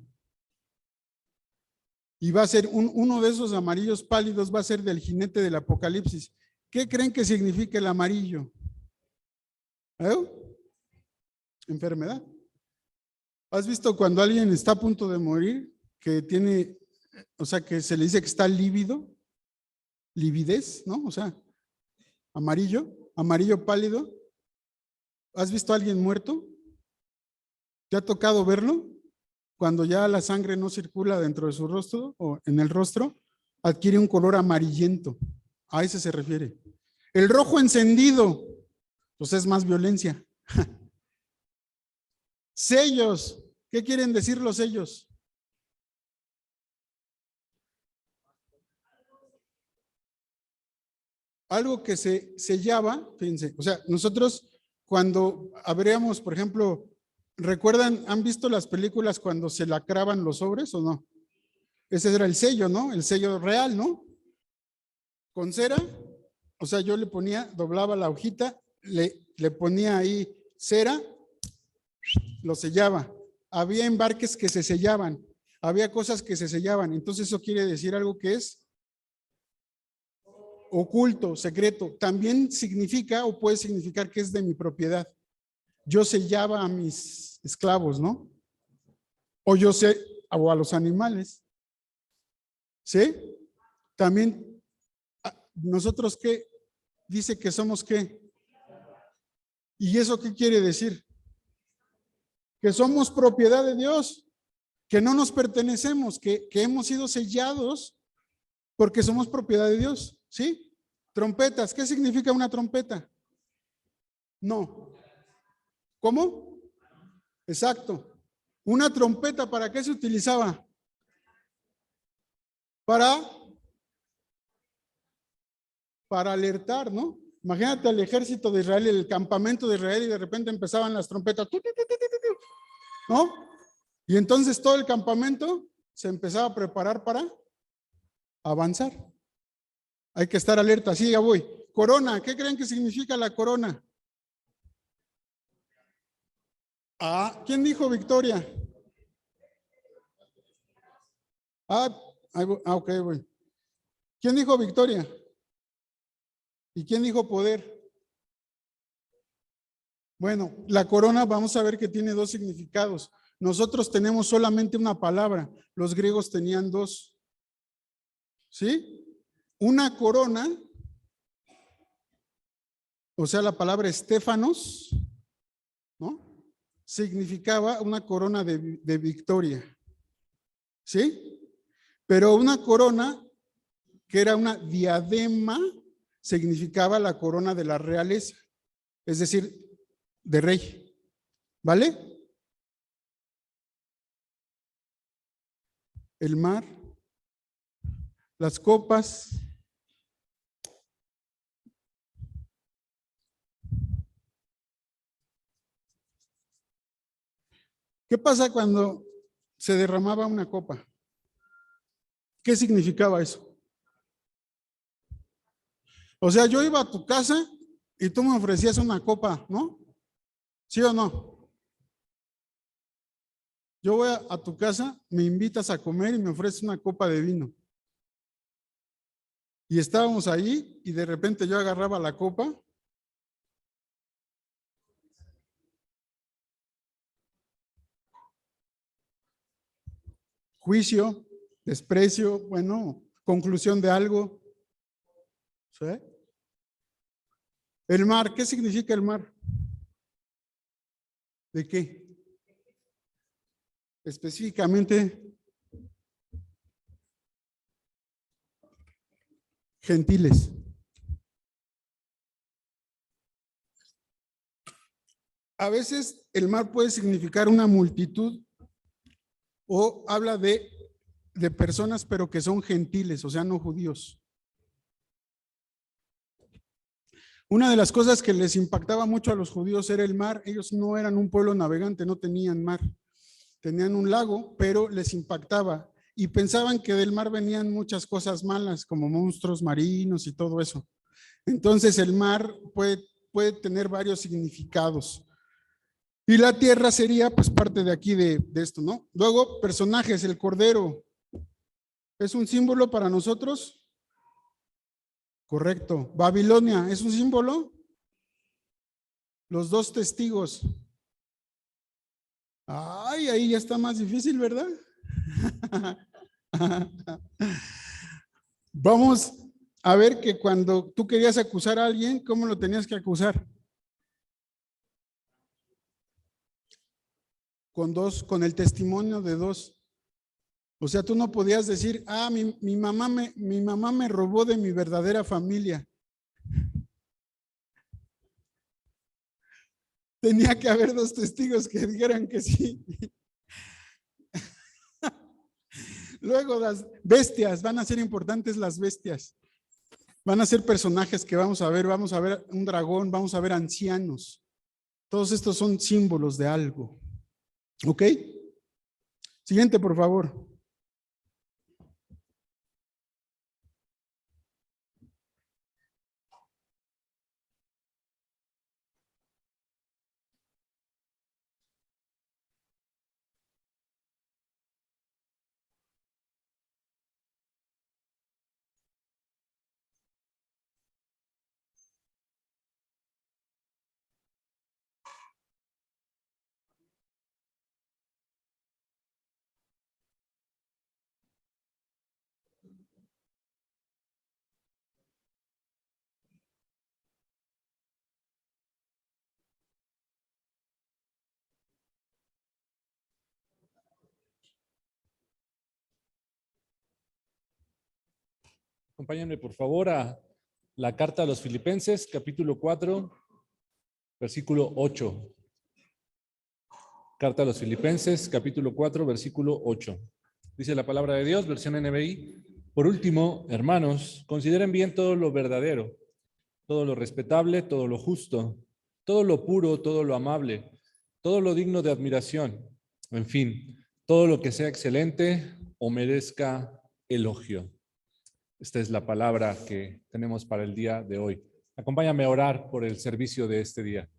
Y va a ser uno de esos amarillos pálidos, va a ser del jinete del Apocalipsis. ¿Qué creen que significa el amarillo? Enfermedad. ¿Has visto cuando alguien está a punto de morir, que tiene, o sea, que se le dice que está lívido, lividez, ¿no? O sea, amarillo pálido. ¿Has visto a alguien muerto? ¿Te ha tocado verlo? Cuando ya la sangre no circula dentro de su rostro o en el rostro, adquiere un color amarillento. A ese se refiere. El rojo encendido, pues es más violencia. Sellos, ¿qué quieren decir los sellos? Algo que se sellaba, fíjense, o sea, nosotros cuando abríamos, por ejemplo, ¿recuerdan, han visto las películas cuando se lacraban los sobres o no? Ese era el sello, ¿no? El sello real, ¿no? Con cera, o sea, yo le ponía, doblaba la hojita, le ponía ahí cera, lo sellaba. Había embarques que se sellaban, había cosas que se sellaban. Entonces eso quiere decir algo que es oculto, secreto. También significa o puede significar que es de mi propiedad. Yo sellaba a mis esclavos, ¿no? O yo sé, o a los animales. ¿Sí? También ¿nosotros qué? Dice que somos qué. ¿Y eso qué quiere decir? Que somos propiedad de Dios, que no nos pertenecemos, que hemos sido sellados porque somos propiedad de Dios, ¿sí? Trompetas, ¿qué significa una trompeta? No. ¿Cómo? Exacto. Una trompeta, ¿para qué se utilizaba? Para alertar, ¿no? Imagínate al ejército de Israel, el campamento de Israel, y de repente empezaban las trompetas, ¿no? Y entonces todo el campamento se empezaba a preparar para avanzar. Hay que estar alerta, sí, ya voy. Corona, ¿qué creen que significa la corona? Ah, ¿quién dijo victoria? Ah, ok, voy. ¿Quién dijo victoria? ¿Y quién dijo poder? Bueno, la corona vamos a ver que tiene dos significados. Nosotros tenemos solamente una palabra, los griegos tenían dos. ¿Sí? Una corona, o sea, la palabra estéfanos, ¿no? Significaba una corona de victoria. ¿Sí? Pero una corona que era una diadema significaba la corona de la realeza, es decir, de rey. ¿Vale? El mar, las copas. ¿Qué pasa cuando se derramaba una copa? ¿Qué significaba eso? O sea, yo iba a tu casa y tú me ofrecías una copa, ¿no? ¿Sí o no? Yo voy a tu casa, me invitas a comer y me ofreces una copa de vino. Y estábamos ahí y de repente yo agarraba la copa. Juicio, desprecio, bueno, conclusión de algo. ¿Sí? El mar, ¿qué significa el mar? ¿De qué? Específicamente, gentiles. A veces el mar puede significar una multitud o habla de personas pero que son gentiles, o sea, no judíos. Una de las cosas que les impactaba mucho a los judíos era el mar. Ellos no eran un pueblo navegante, no tenían mar. Tenían un lago, pero les impactaba y pensaban que del mar venían muchas cosas malas, como monstruos marinos y todo eso. Entonces el mar puede tener varios significados. Y la tierra sería pues parte de aquí de esto, ¿no? Luego, personajes, el cordero. ¿Es un símbolo para nosotros? Correcto. Babilonia, ¿es un símbolo? Los dos testigos. Ay, ahí ya está más difícil, ¿verdad? Vamos a ver que cuando tú querías acusar a alguien, ¿cómo lo tenías que acusar? Con el testimonio de dos. O sea, tú no podías decir, mi mamá me robó de mi verdadera familia. Tenía que haber dos testigos que dijeran que sí. Luego las bestias, van a ser importantes las bestias. Van a ser personajes que vamos a ver un dragón, vamos a ver ancianos. Todos estos son símbolos de algo. ¿Ok? Siguiente, por favor. Acompáñenme por favor a la carta a los Filipenses, capítulo 4, versículo 8. Carta a los Filipenses, capítulo 4, versículo 8. Dice la palabra de Dios, versión NBI. Por último, hermanos, consideren bien todo lo verdadero, todo lo respetable, todo lo justo, todo lo puro, todo lo amable, todo lo digno de admiración, en fin, todo lo que sea excelente o merezca elogio. Esta es la palabra que tenemos para el día de hoy. Acompáñame a orar por el servicio de este día.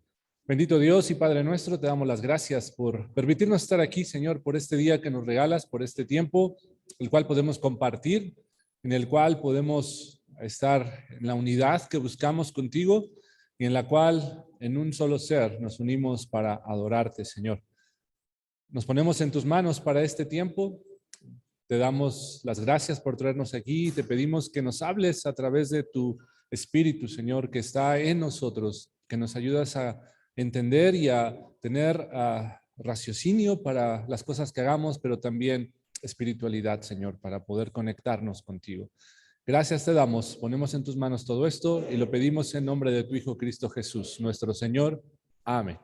Bendito Dios y Padre nuestro, te damos las gracias por permitirnos estar aquí, Señor, por este día que nos regalas, por este tiempo, el cual podemos compartir, en el cual podemos estar en la unidad que buscamos contigo y en la cual en un solo ser nos unimos para adorarte, Señor. Nos ponemos en tus manos para este tiempo. Te damos las gracias por traernos aquí y te pedimos que nos hables a través de tu Espíritu, Señor, que está en nosotros, que nos ayudas a entender y a tener raciocinio para las cosas que hagamos, pero también espiritualidad, Señor, para poder conectarnos contigo. Gracias te damos, ponemos en tus manos todo esto y lo pedimos en nombre de tu Hijo Cristo Jesús, nuestro Señor. Amén.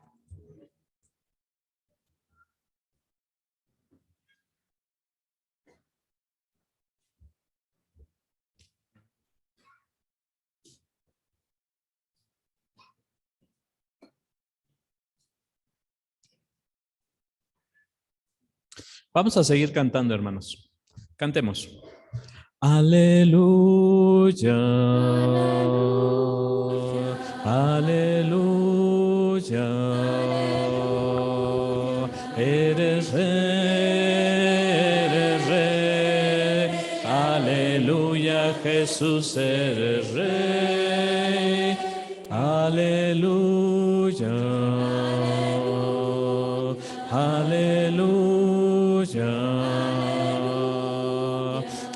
Vamos a seguir cantando, hermanos. Cantemos. Aleluya. Aleluya. Eres rey. Aleluya, Jesús, eres rey. Aleluya. Aleluya.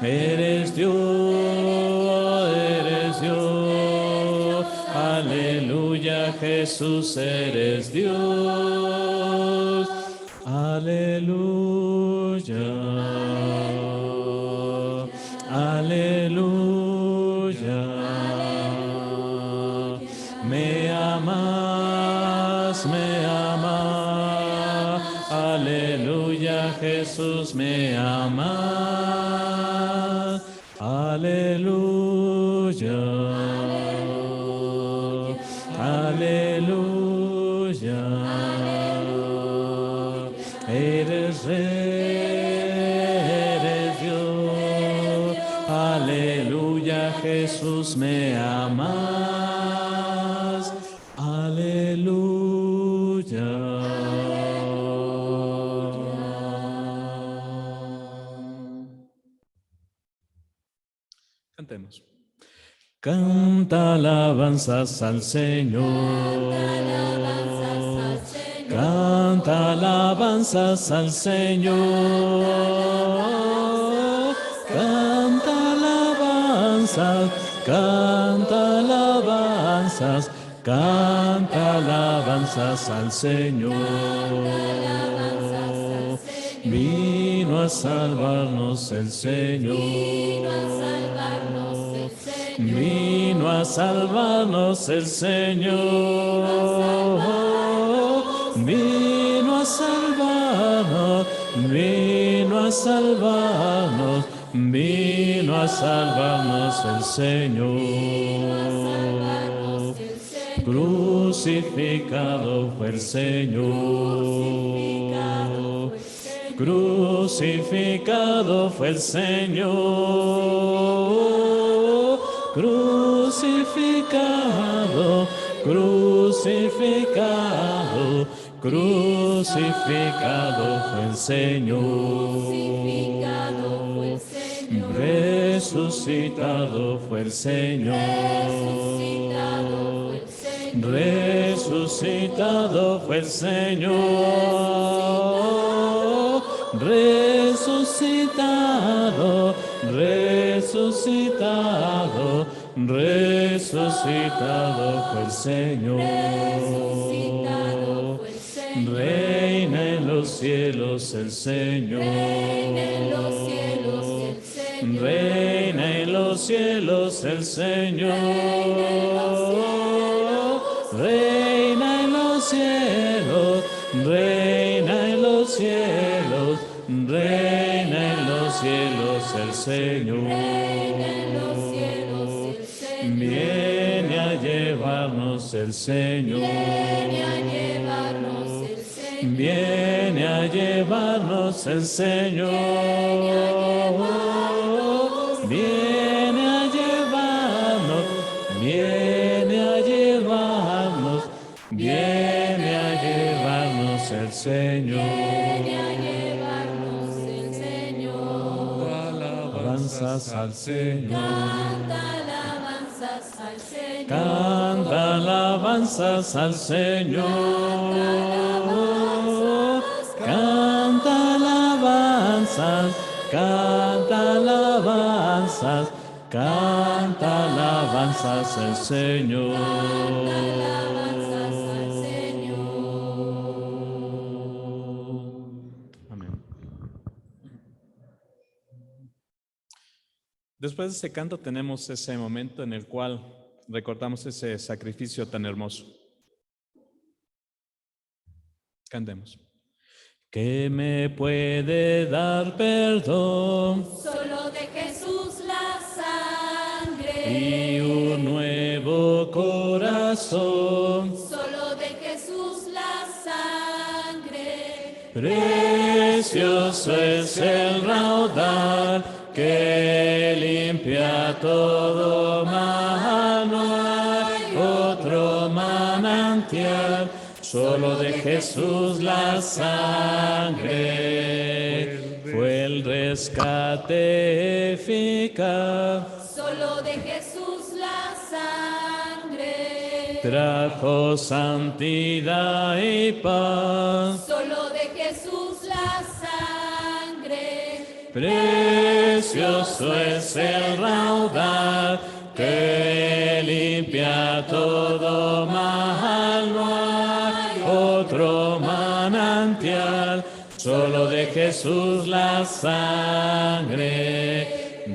Eres Dios, eres Dios. Aleluya, Jesús, eres Dios. Aleluya. Aleluya. Me amas, me amas. Aleluya, Jesús, me amas. Aleluya. Aleluya. Eres rey, eres Dios. Aleluya, Jesús, me amas. Aleluya. Cantemos. Canta alabanzas al Señor. Canta alabanzas al Señor. Canta alabanzas, canta alabanzas, canta alabanzas al Señor. Vino a salvarnos el Señor. Vino a salvarnos el Señor. Vino a salvarnos, vino a salvarnos, vino a salvarnos el Señor. Crucificado fue el Señor. Crucificado fue el Señor. Crucificado, crucificado, crucificado fue el Señor. Resucitado fue el Señor. Resucitado fue el Señor. Resucitado, resucitado, resucitado fue el Señor. Reina en los cielos el Señor. Reina en los los cielos el Señor. Reina en los cielos, reina en los cielos, reina en los cielos el Señor. Viene a llevarnos el Señor. Viene a llevarnos el Señor. Viene a llevarnos, viene a llevarnos, viene a llevarnos el Señor. Alabanzas al Señor. Canta alabanzas al Señor. Canta alabanzas, canta alabanzas, canta alabanzas al Señor. Amén. Después de ese canto tenemos ese momento en el cual recordamos ese sacrificio tan hermoso. Cantemos. ¿Qué me puede dar perdón? Solo de Jesús la sangre. Y un nuevo corazón. Solo de Jesús la sangre. Precioso es el raudal que limpia todo mal. No hay otro manantial. Solo de Jesús la sangre fue el rescate eficaz. Solo de Jesús la sangre. Trajo santidad y paz. Solo de Jesús la sangre. Precioso es el raudal que limpia todo mal. No hay otro manantial, solo de Jesús la sangre.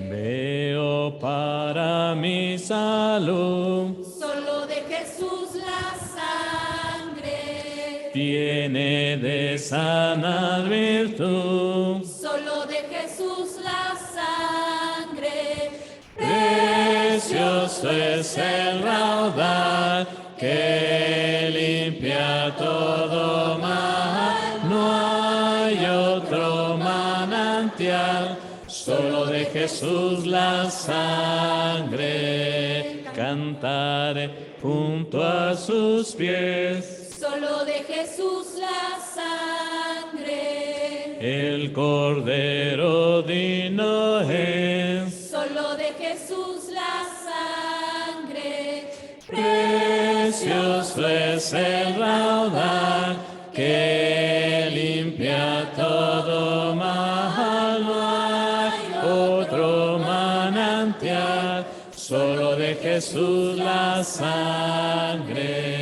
Veo para mi salud. Solo de Jesús la sangre. Tiene de sanar virtud. Solo de Jesús la sangre. Precioso es el raudal que limpia todo mal. No hay otro manantial, solo de Jesús la sangre. Cantaré junto a sus pies. Solo de Jesús la sangre. El Cordero digno es. Solo de Jesús la sangre. Precioso es el raudal que limpia todo mal. No hay otro manantial, solo de Jesús la sangre.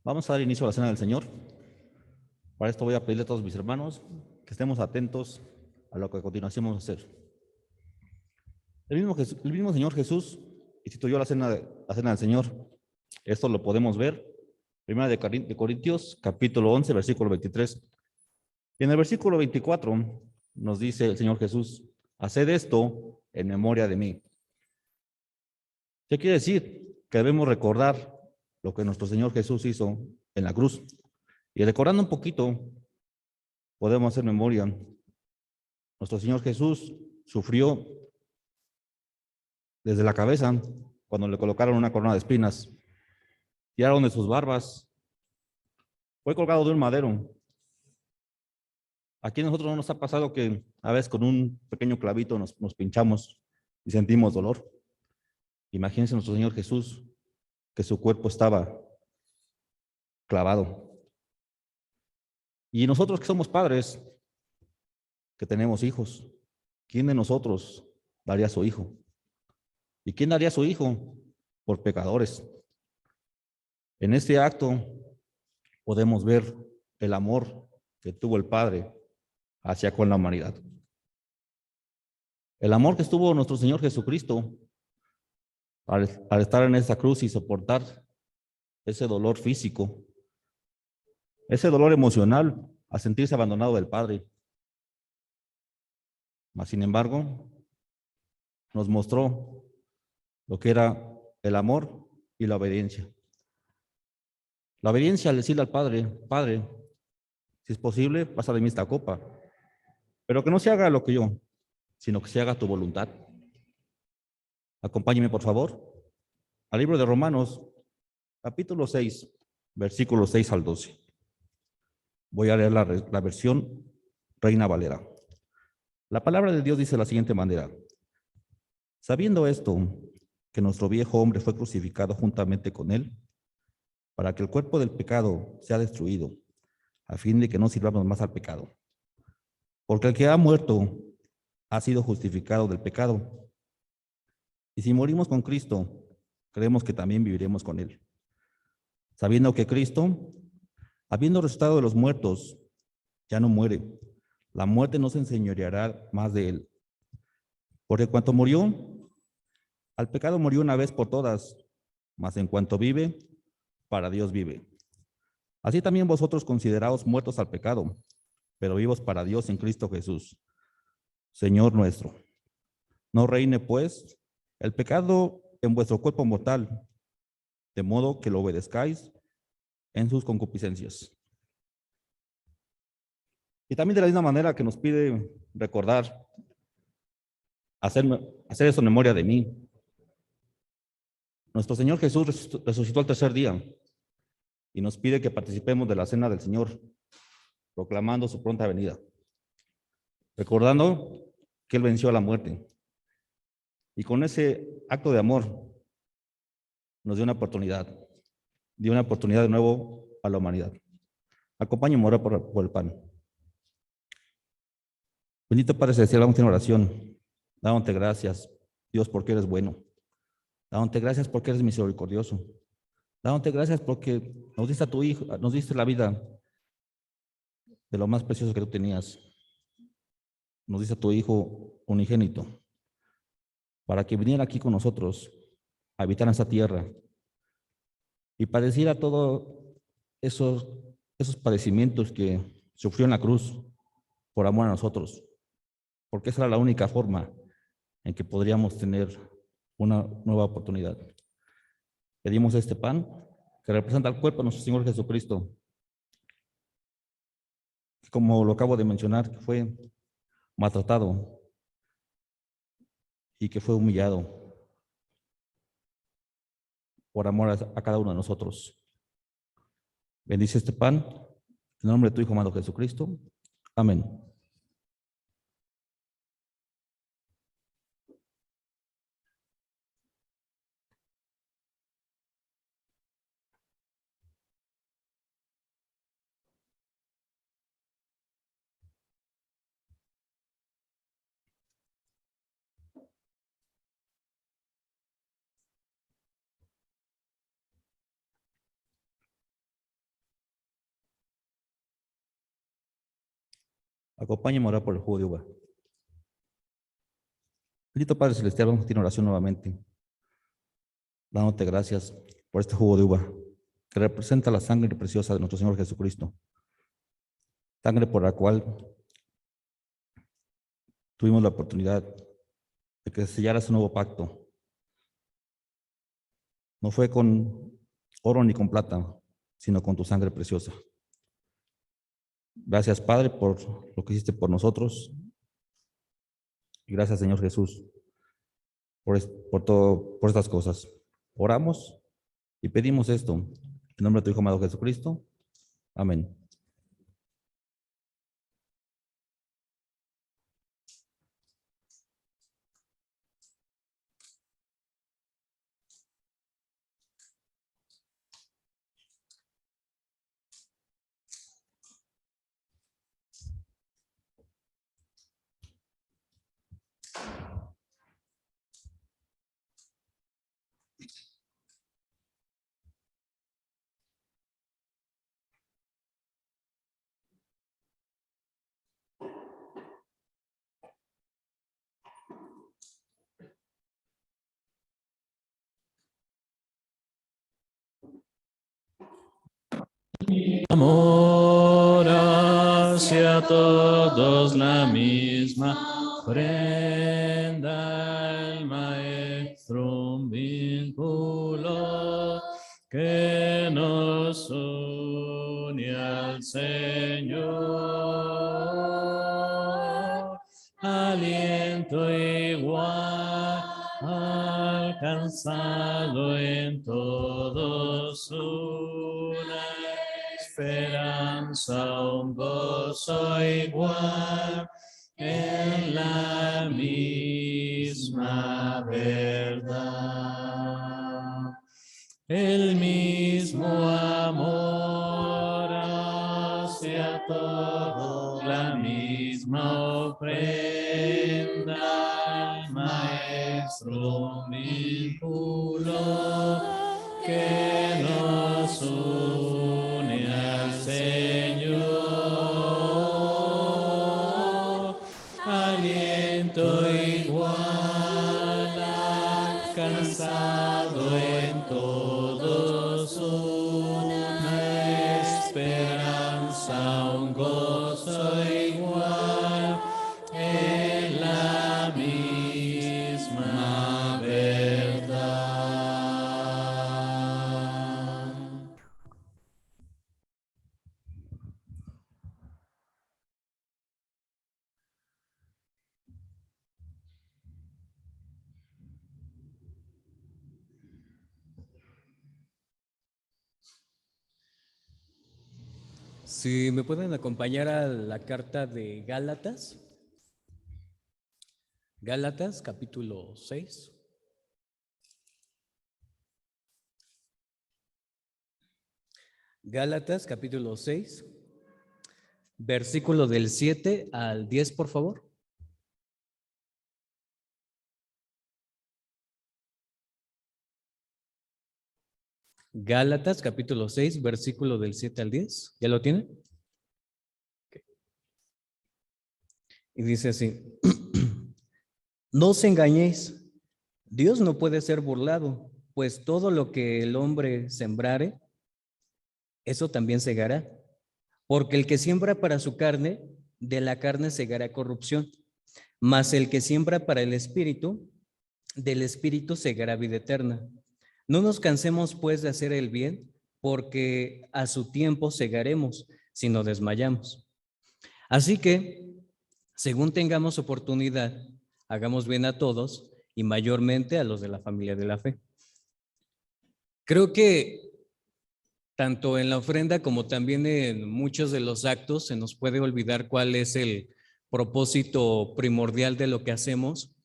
Vamos a dar inicio a la cena del Señor. Para esto voy a pedirle a todos mis hermanos que estemos atentos a lo que a continuación vamos a hacer. El mismo Señor Jesús instituyó la cena del Señor. Esto lo podemos ver. Primera de Corintios, capítulo 11, versículo 23. Y en el versículo 24 nos dice el Señor Jesús: haced esto en memoria de mí. ¿Qué quiere decir? Que debemos recordar lo que nuestro Señor Jesús hizo en la cruz. Y recordando un poquito, podemos hacer memoria. Nuestro Señor Jesús sufrió desde la cabeza cuando le colocaron una corona de espinas, tiraron de sus barbas, fue colgado de un madero. Aquí a nosotros no nos ha pasado que a veces con un pequeño clavito nos pinchamos y sentimos dolor. Imagínense nuestro Señor Jesús, que su cuerpo estaba clavado. Y nosotros que somos padres, que tenemos hijos, ¿quién de nosotros daría a su Hijo. ¿Y quién daría a su Hijo? Por pecadores. En este acto podemos ver el amor que tuvo el Padre hacia con la humanidad. El amor que estuvo nuestro Señor Jesucristo al estar en esa cruz y soportar ese dolor físico, ese dolor emocional, a sentirse abandonado del Padre. Mas, sin embargo, nos mostró lo que era el amor y la obediencia. La obediencia al decirle al Padre, Padre, si es posible, pasa de mí esta copa, pero que no se haga lo que yo, sino que se haga tu voluntad. Acompáñeme, por favor, al libro de Romanos, capítulo 6, versículos 6 al 12. Voy a leer la versión Reina Valera. La palabra de Dios dice de la siguiente manera: sabiendo esto, que nuestro viejo hombre fue crucificado juntamente con él, para que el cuerpo del pecado sea destruido, a fin de que no sirvamos más al pecado. Porque el que ha muerto ha sido justificado del pecado. Y si morimos con Cristo, creemos que también viviremos con él. Sabiendo que Cristo, habiendo resucitado de los muertos, ya no muere. La muerte no se enseñoreará más de él. Porque cuanto murió, al pecado murió una vez por todas, mas en cuanto vive, para Dios vive. Así también vosotros consideraos muertos al pecado, pero vivos para Dios en Cristo Jesús, Señor nuestro. No reine, pues, el pecado en vuestro cuerpo mortal, de modo que lo obedezcáis en sus concupiscencias. Y también de la misma manera que nos pide recordar, hacer eso en memoria de mí. Nuestro Señor Jesús resucitó al tercer día y nos pide que participemos de la cena del Señor, proclamando su pronta venida, recordando que Él venció a la muerte. Y con ese acto de amor nos dio una oportunidad de nuevo a la humanidad. Acompáñenme a orar por el pan. Bendito Padre Celestial, vamos a tener oración. Dándote gracias, Dios, porque eres bueno. Dándote gracias porque eres misericordioso. Dándote gracias porque nos diste a tu Hijo, nos diste la vida de lo más precioso que tú tenías. Nos diste a tu Hijo unigénito para que viniera aquí con nosotros a habitar en esta tierra y padeciera todos esos padecimientos que sufrió en la cruz por amor a nosotros, porque esa era la única forma en que podríamos tener una nueva oportunidad. Pedimos este pan que representa el cuerpo de nuestro Señor Jesucristo, como lo acabo de mencionar, que fue maltratado y que fue humillado por amor a cada uno de nosotros. Bendice este pan en nombre de tu Hijo amado Jesucristo. Amén. Acompáñenme a orar por el jugo de uva. Bendito Padre Celestial, vamos a tener oración nuevamente, dándote gracias por este jugo de uva que representa la sangre preciosa de nuestro Señor Jesucristo, sangre por la cual tuvimos la oportunidad de que se sellara ese nuevo pacto. No fue con oro ni con plata, sino con tu sangre preciosa. Gracias, Padre, por lo que hiciste por nosotros. Y gracias, Señor Jesús, por estas cosas. Oramos y pedimos esto en nombre de tu Hijo amado Jesucristo. Amén. Amor hacia todos, la misma ofrenda, el Maestro, un vínculo que nos une al Señor. Aliento igual alcanzado en todos, una esperanza, un gozo igual en la misma verdad. El mismo amor hacia todos, la misma ofrenda, el Maestro, un vínculo que nos une al Señor. Aliento igual alcanzado en todos, una esperanza, un gozo igual en la misma verdad. Si me pueden acompañar a la carta de Gálatas. Gálatas, capítulo 6. Gálatas, capítulo 6, versículo del 7 al 10, por favor. Gálatas, capítulo 6, versículo del 7 al 10. ¿Ya lo tienen? Okay. Y dice así: No os engañéis, Dios no puede ser burlado, pues todo lo que el hombre sembrare, eso también segará. Porque el que siembra para su carne, de la carne segará corrupción, mas el que siembra para el Espíritu, del Espíritu segará vida eterna. No nos cansemos pues de hacer el bien, porque a su tiempo segaremos si no desmayamos. Así que, según tengamos oportunidad, hagamos bien a todos y mayormente a los de la familia de la fe. Creo que tanto en la ofrenda como también en muchos de los actos se nos puede olvidar cuál es el propósito primordial de lo que hacemos.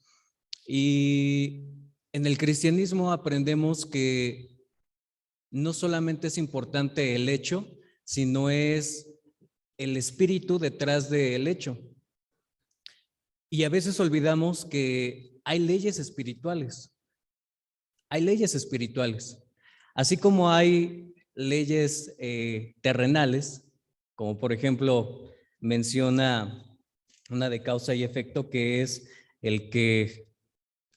Y en el cristianismo aprendemos que no solamente es importante el hecho, sino es el espíritu detrás del hecho. Y a veces olvidamos que hay leyes espirituales. Hay leyes espirituales. Así como hay leyes terrenales, como por ejemplo menciona una de causa y efecto, que es el que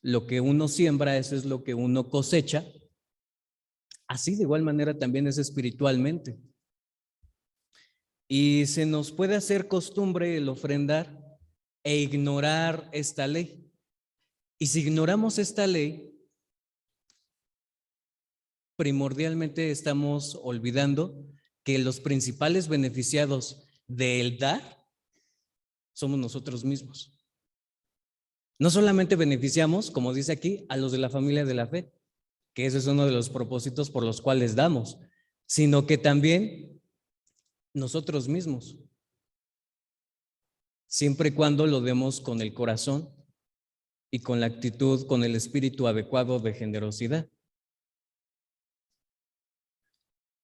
lo que uno siembra, eso es lo que uno cosecha. Así de igual manera también es espiritualmente. Y se nos puede hacer costumbre el ofrendar e ignorar esta ley. Y si ignoramos esta ley, primordialmente estamos olvidando que los principales beneficiados del dar somos nosotros mismos. No solamente beneficiamos, como dice aquí, a los de la familia de la fe, que ese es uno de los propósitos por los cuales damos, sino que también nosotros mismos, siempre y cuando lo demos con el corazón y con la actitud, con el espíritu adecuado de generosidad.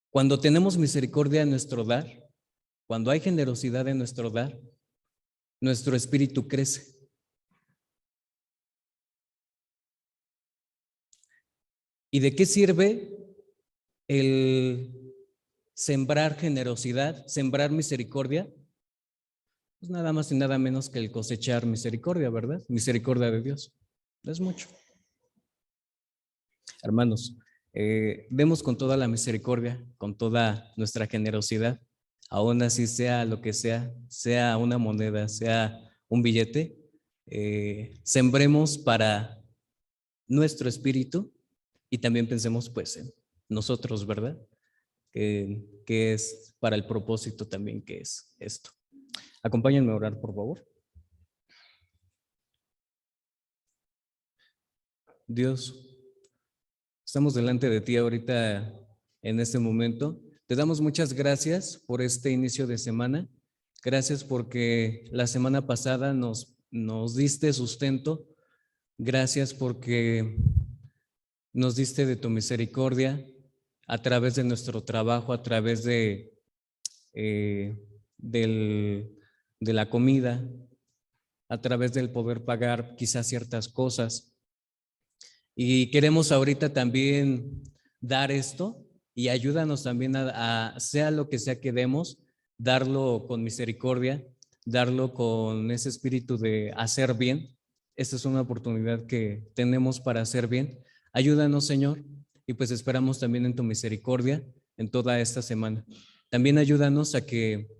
Cuando tenemos misericordia en nuestro dar, cuando hay generosidad en nuestro dar, nuestro espíritu crece. ¿Y de qué sirve el sembrar generosidad, sembrar misericordia? Pues nada más y nada menos que el cosechar misericordia, ¿verdad? Misericordia de Dios. Es mucho. Hermanos, demos con toda la misericordia, con toda nuestra generosidad, aún así sea lo que sea, sea una moneda, sea un billete, sembremos para nuestro espíritu y también pensemos pues en nosotros, ¿verdad? Que es para el propósito también que es esto. Acompáñenme a orar, por favor. Dios, estamos delante de ti ahorita en este momento. Te damos muchas gracias por este inicio de semana. Gracias porque la semana pasada nos diste sustento. Gracias porque nos diste de tu misericordia a través de nuestro trabajo, a través de la comida, a través del poder pagar quizás ciertas cosas. Y queremos ahorita también dar esto y ayúdanos también a sea lo que sea que demos, darlo con misericordia, darlo con ese espíritu de hacer bien. Esta es una oportunidad que tenemos para hacer bien. Ayúdanos, Señor, y pues esperamos también en tu misericordia en toda esta semana. También ayúdanos a que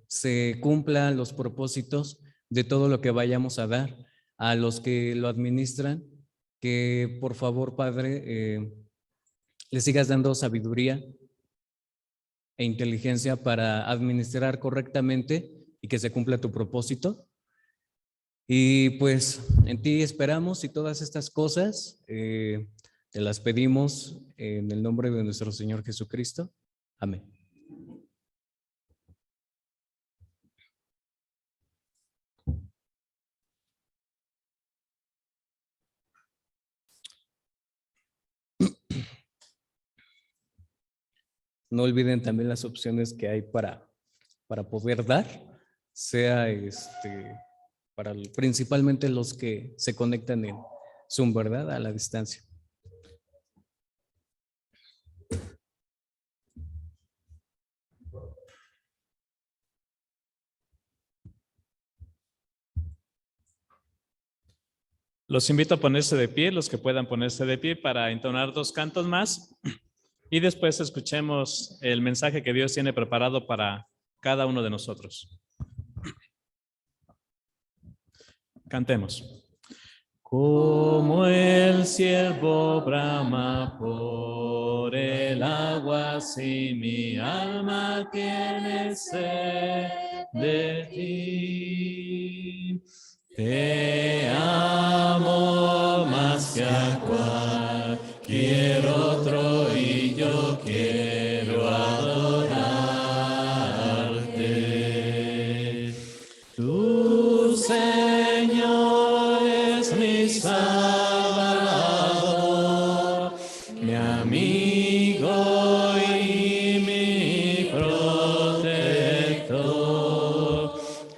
se cumplan los propósitos de todo lo que vayamos a dar, a los que lo administran, que por favor, Padre, le sigas dando sabiduría e inteligencia para administrar correctamente y que se cumpla tu propósito. Y pues en ti esperamos y todas estas cosas te las pedimos en el nombre de nuestro Señor Jesucristo. Amén. No olviden también las opciones que hay para poder dar, sea principalmente los que se conectan en Zoom, ¿verdad? A la distancia. Los invito a ponerse de pie, los que puedan ponerse de pie para entonar 2 cantos más y después escuchemos el mensaje que Dios tiene preparado para cada uno de nosotros. Cantemos. Como el ciervo brama por el agua, así mi alma tiene sed de ti. Te amo más que a cualquier otro y yo quiero adorarte. Tu Señor es mi Salvador, mi amigo y mi protector.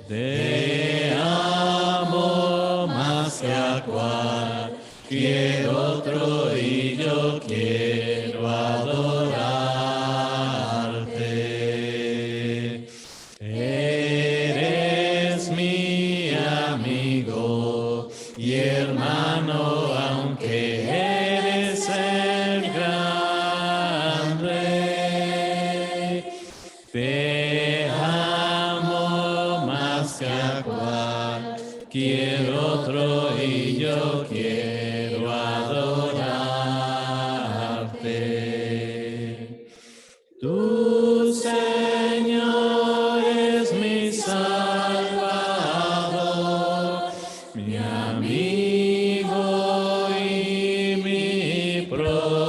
Te amo más que a cualquier otro y yo quiero adorarte. Eres mi amigo y hermano, aunque eres el gran rey. Te amo más que a cualquier otro y yo quiero adorarte. Tu Señor es mi Salvador, mi amigo y mi protector.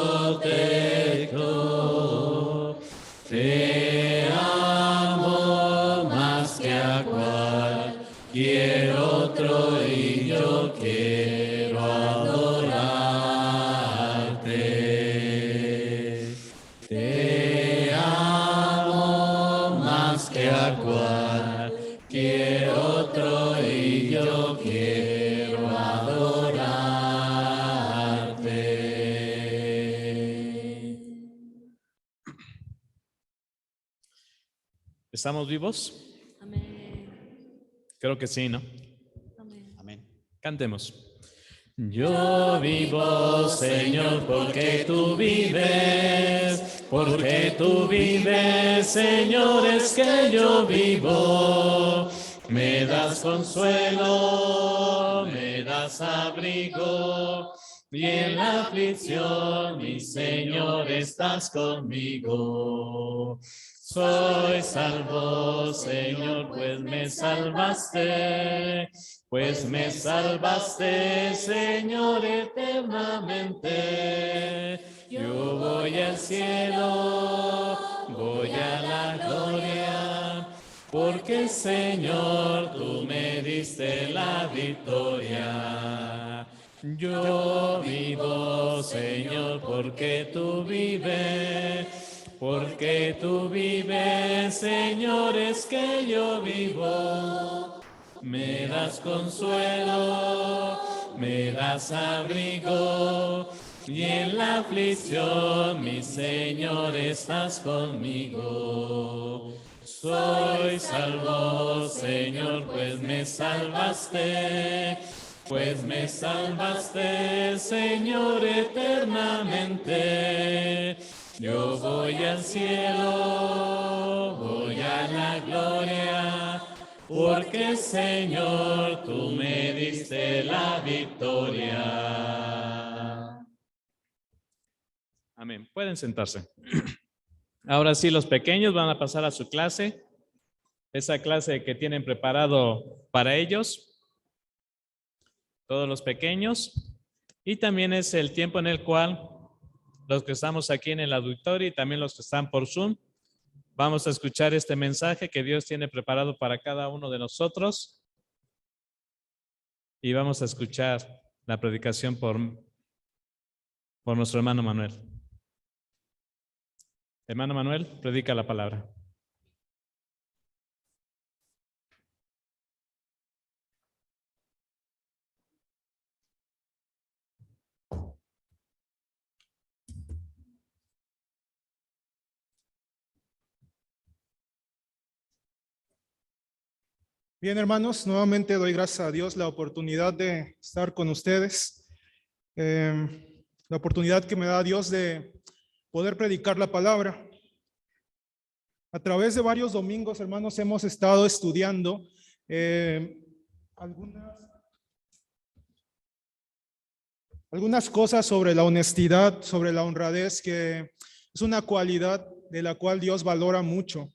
Te amo más que a cualquier otro y yo quiero adorarte. Te amo más que a cualquier otro y yo quiero adorarte. ¿Estamos vivos? Amén. Creo que sí, ¿no? Amén. Amén. Cantemos. Yo vivo, Señor, porque tú vives, Señor, es que yo vivo. Me das consuelo, me das abrigo, y en la aflicción, mi Señor, estás conmigo. Soy salvo, Señor, pues me salvaste. Señor, eternamente. Yo voy al cielo, voy a la gloria, porque, Señor, tú me diste la victoria. Yo vivo, Señor, porque tú vives. Señor, es que yo vivo. Me das consuelo, me das abrigo, y en la aflicción, mi Señor, estás conmigo. Soy salvo, Señor, pues me salvaste, Señor, eternamente. Yo voy al cielo, voy a la gloria, porque, Señor, tú me diste la victoria. Amén. Pueden sentarse. Ahora sí, los pequeños van a pasar a su clase, esa clase que tienen preparado para ellos, todos los pequeños, y también es el tiempo en el cual los que estamos aquí en el auditorio y también los que están por Zoom, vamos a escuchar este mensaje que Dios tiene preparado para cada uno de nosotros, y vamos a escuchar la predicación por nuestro hermano Manuel. Hermano Manuel, predica la palabra. Bien, hermanos, nuevamente doy gracias a Dios la oportunidad de estar con ustedes, la oportunidad que me da Dios de poder predicar la palabra. A través de varios domingos, hermanos, hemos estado estudiando algunas cosas sobre la honestidad, sobre la honradez, que es una cualidad de la cual Dios valora mucho.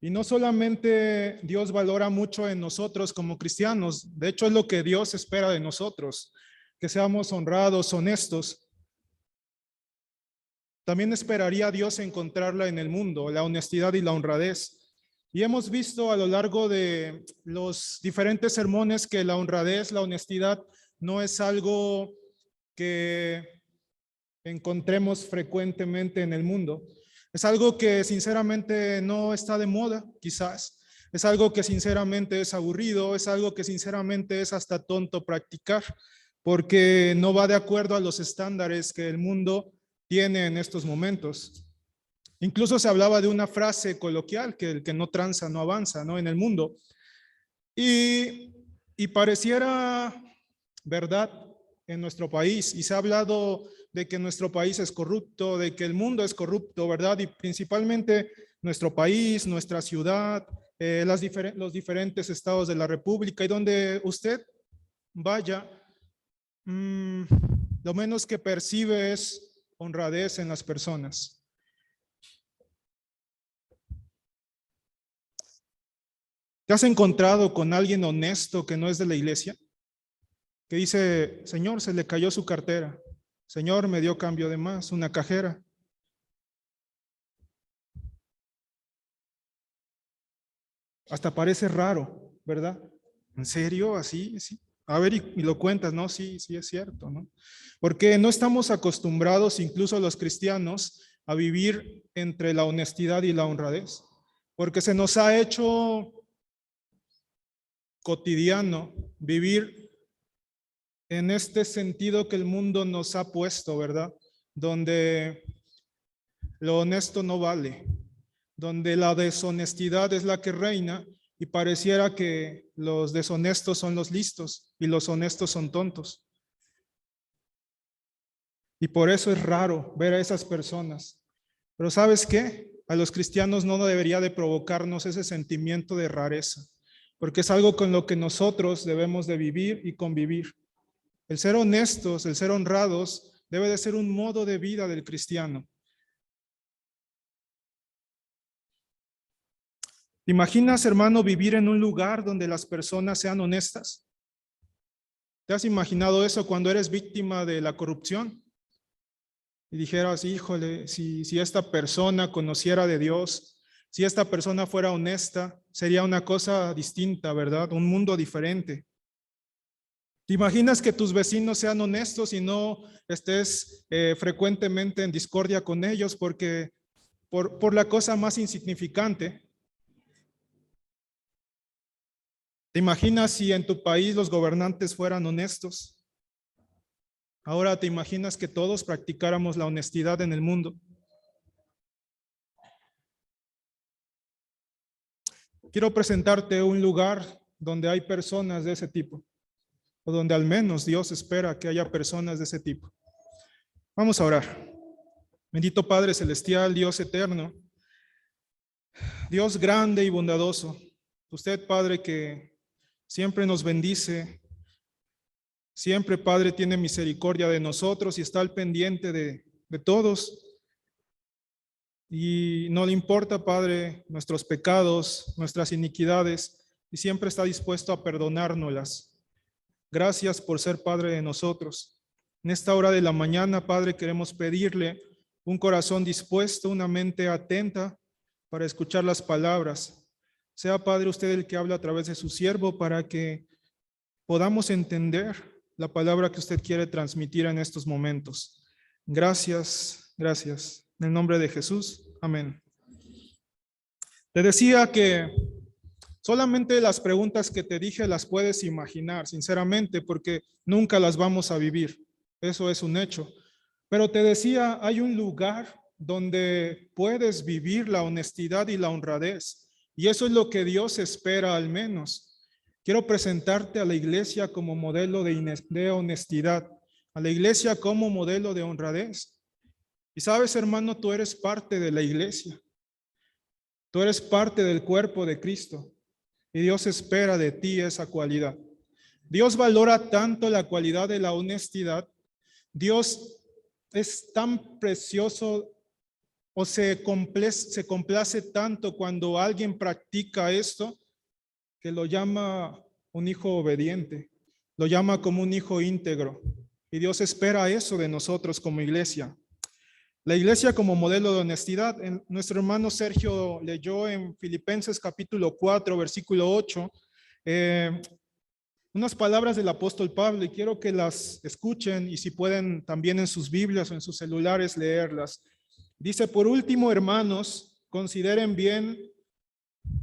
Y no solamente Dios valora mucho en nosotros como cristianos, de hecho es lo que Dios espera de nosotros, que seamos honrados, honestos. También esperaría Dios encontrarla en el mundo, la honestidad y la honradez. Y hemos visto a lo largo de los diferentes sermones que la honradez, la honestidad, no es algo que encontremos frecuentemente en el mundo. Es algo que sinceramente no está de moda, quizás. Es algo que sinceramente es aburrido, es algo que sinceramente es hasta tonto practicar, porque no va de acuerdo a los estándares que el mundo tiene en estos momentos. Incluso se hablaba de una frase coloquial, que el que no tranza no avanza, ¿no? En el mundo. Y pareciera verdad en nuestro país, y se ha hablado de que nuestro país es corrupto, de que el mundo es corrupto, ¿verdad? Y principalmente nuestro país, nuestra ciudad, los diferentes estados de la República, y donde usted vaya, lo menos que percibe es honradez en las personas. ¿Te has encontrado con alguien honesto que no es de la iglesia? Que dice, Señor, se le cayó su cartera. Señor, me dio cambio de más, una cajera. Hasta parece raro, ¿verdad? ¿En serio? ¿Así? ¿Sí? A ver, y lo cuentas, ¿no? Sí, sí es cierto, ¿no? Porque no estamos acostumbrados, incluso los cristianos, a vivir entre la honestidad y la honradez. Porque se nos ha hecho cotidiano vivir en este sentido que el mundo nos ha puesto, ¿verdad? Donde lo honesto no vale, donde la deshonestidad es la que reina, y pareciera que los deshonestos son los listos y los honestos son tontos. Y por eso es raro ver a esas personas. Pero ¿sabes qué? A los cristianos no debería de provocarnos ese sentimiento de rareza, porque es algo con lo que nosotros debemos de vivir y convivir. El ser honestos, el ser honrados, debe de ser un modo de vida del cristiano. ¿Te imaginas, hermano, vivir en un lugar donde las personas sean honestas? ¿Te has imaginado eso cuando eres víctima de la corrupción? Y dijeras, híjole, si esta persona conociera de Dios, si esta persona fuera honesta, sería una cosa distinta, ¿verdad? Un mundo diferente. ¿Te imaginas que tus vecinos sean honestos y no estés frecuentemente en discordia con ellos porque por la cosa más insignificante? ¿Te imaginas si en tu país los gobernantes fueran honestos? Ahora te imaginas que todos practicáramos la honestidad en el mundo. Quiero presentarte un lugar donde hay personas de ese tipo, o donde al menos Dios espera que haya personas de ese tipo. Vamos a orar. Bendito Padre Celestial, Dios eterno, Dios grande y bondadoso, usted, Padre, que siempre nos bendice, siempre, Padre, tiene misericordia de nosotros y está al pendiente de todos. Y no le importa, Padre, nuestros pecados, nuestras iniquidades, y siempre está dispuesto a perdonárnoslas. Gracias por ser Padre de nosotros. En esta hora de la mañana, Padre, queremos pedirle un corazón dispuesto, una mente atenta para escuchar las palabras. Sea, Padre, usted el que habla a través de su siervo para que podamos entender la palabra que usted quiere transmitir en estos momentos. Gracias, gracias. En el nombre de Jesús, amén. Te decía que solamente las preguntas que te dije las puedes imaginar, sinceramente, porque nunca las vamos a vivir. Eso es un hecho. Pero te decía, hay un lugar donde puedes vivir la honestidad y la honradez. Y eso es lo que Dios espera al menos. Quiero presentarte a la iglesia como modelo de honestidad, a la iglesia como modelo de honradez. Y sabes, hermano, tú eres parte de la iglesia. Tú eres parte del cuerpo de Cristo. Y Dios espera de ti esa cualidad. Dios valora tanto la cualidad de la honestidad. Dios es tan precioso o se complace tanto cuando alguien practica esto, que lo llama un hijo obediente, lo llama como un hijo íntegro. Y Dios espera eso de nosotros como iglesia. La iglesia como modelo de honestidad. Nuestro hermano Sergio leyó en Filipenses capítulo 4, versículo 8, unas palabras del apóstol Pablo, y quiero que las escuchen y si pueden también en sus Biblias o en sus celulares leerlas. Dice, por último, hermanos, consideren bien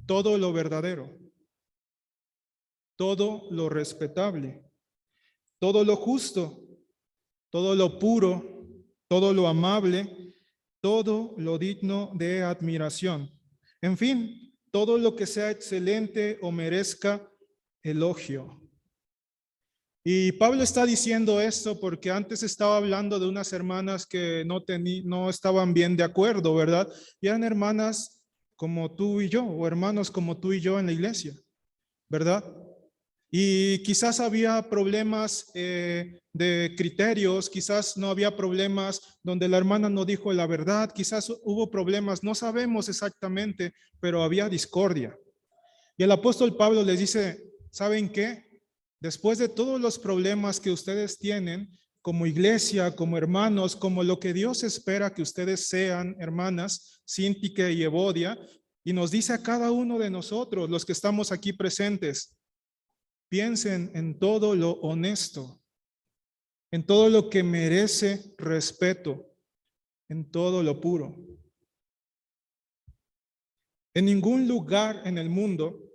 todo lo verdadero, todo lo respetable, todo lo justo, todo lo puro, todo lo amable, todo lo digno de admiración. En fin, todo lo que sea excelente o merezca elogio. Y Pablo está diciendo esto porque antes estaba hablando de unas hermanas que no estaban bien de acuerdo, ¿verdad? Y eran hermanas como tú y yo, o hermanos como tú y yo en la iglesia, ¿verdad? Y quizás había problemas de criterios, quizás no había problemas donde la hermana no dijo la verdad, quizás hubo problemas, no sabemos exactamente, pero había discordia. Y el apóstol Pablo les dice, ¿saben qué? Después de todos los problemas que ustedes tienen como iglesia, como hermanos, como lo que Dios espera que ustedes sean, hermanas, Síntique y Evodia, y nos dice a cada uno de nosotros, los que estamos aquí presentes, piensen en todo lo honesto, en todo lo que merece respeto, en todo lo puro. En ningún lugar en el mundo,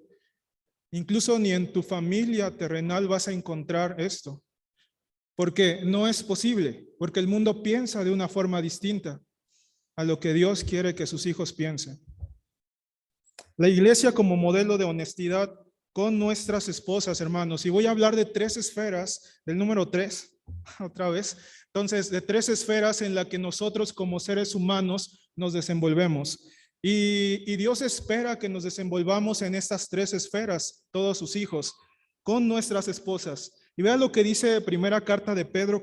incluso ni en tu familia terrenal vas a encontrar esto, porque no es posible, porque el mundo piensa de una forma distinta a lo que Dios quiere que sus hijos piensen. La iglesia como modelo de honestidad con nuestras esposas, hermanos. Y voy a hablar de 3 esferas, del número 3. otra vez. Entonces, de 3 esferas en las que nosotros como seres humanos nos desenvolvemos. Y Dios espera que nos desenvolvamos en estas 3 esferas, todos sus hijos, con nuestras esposas. Y vean lo que dice primera carta de Pedro,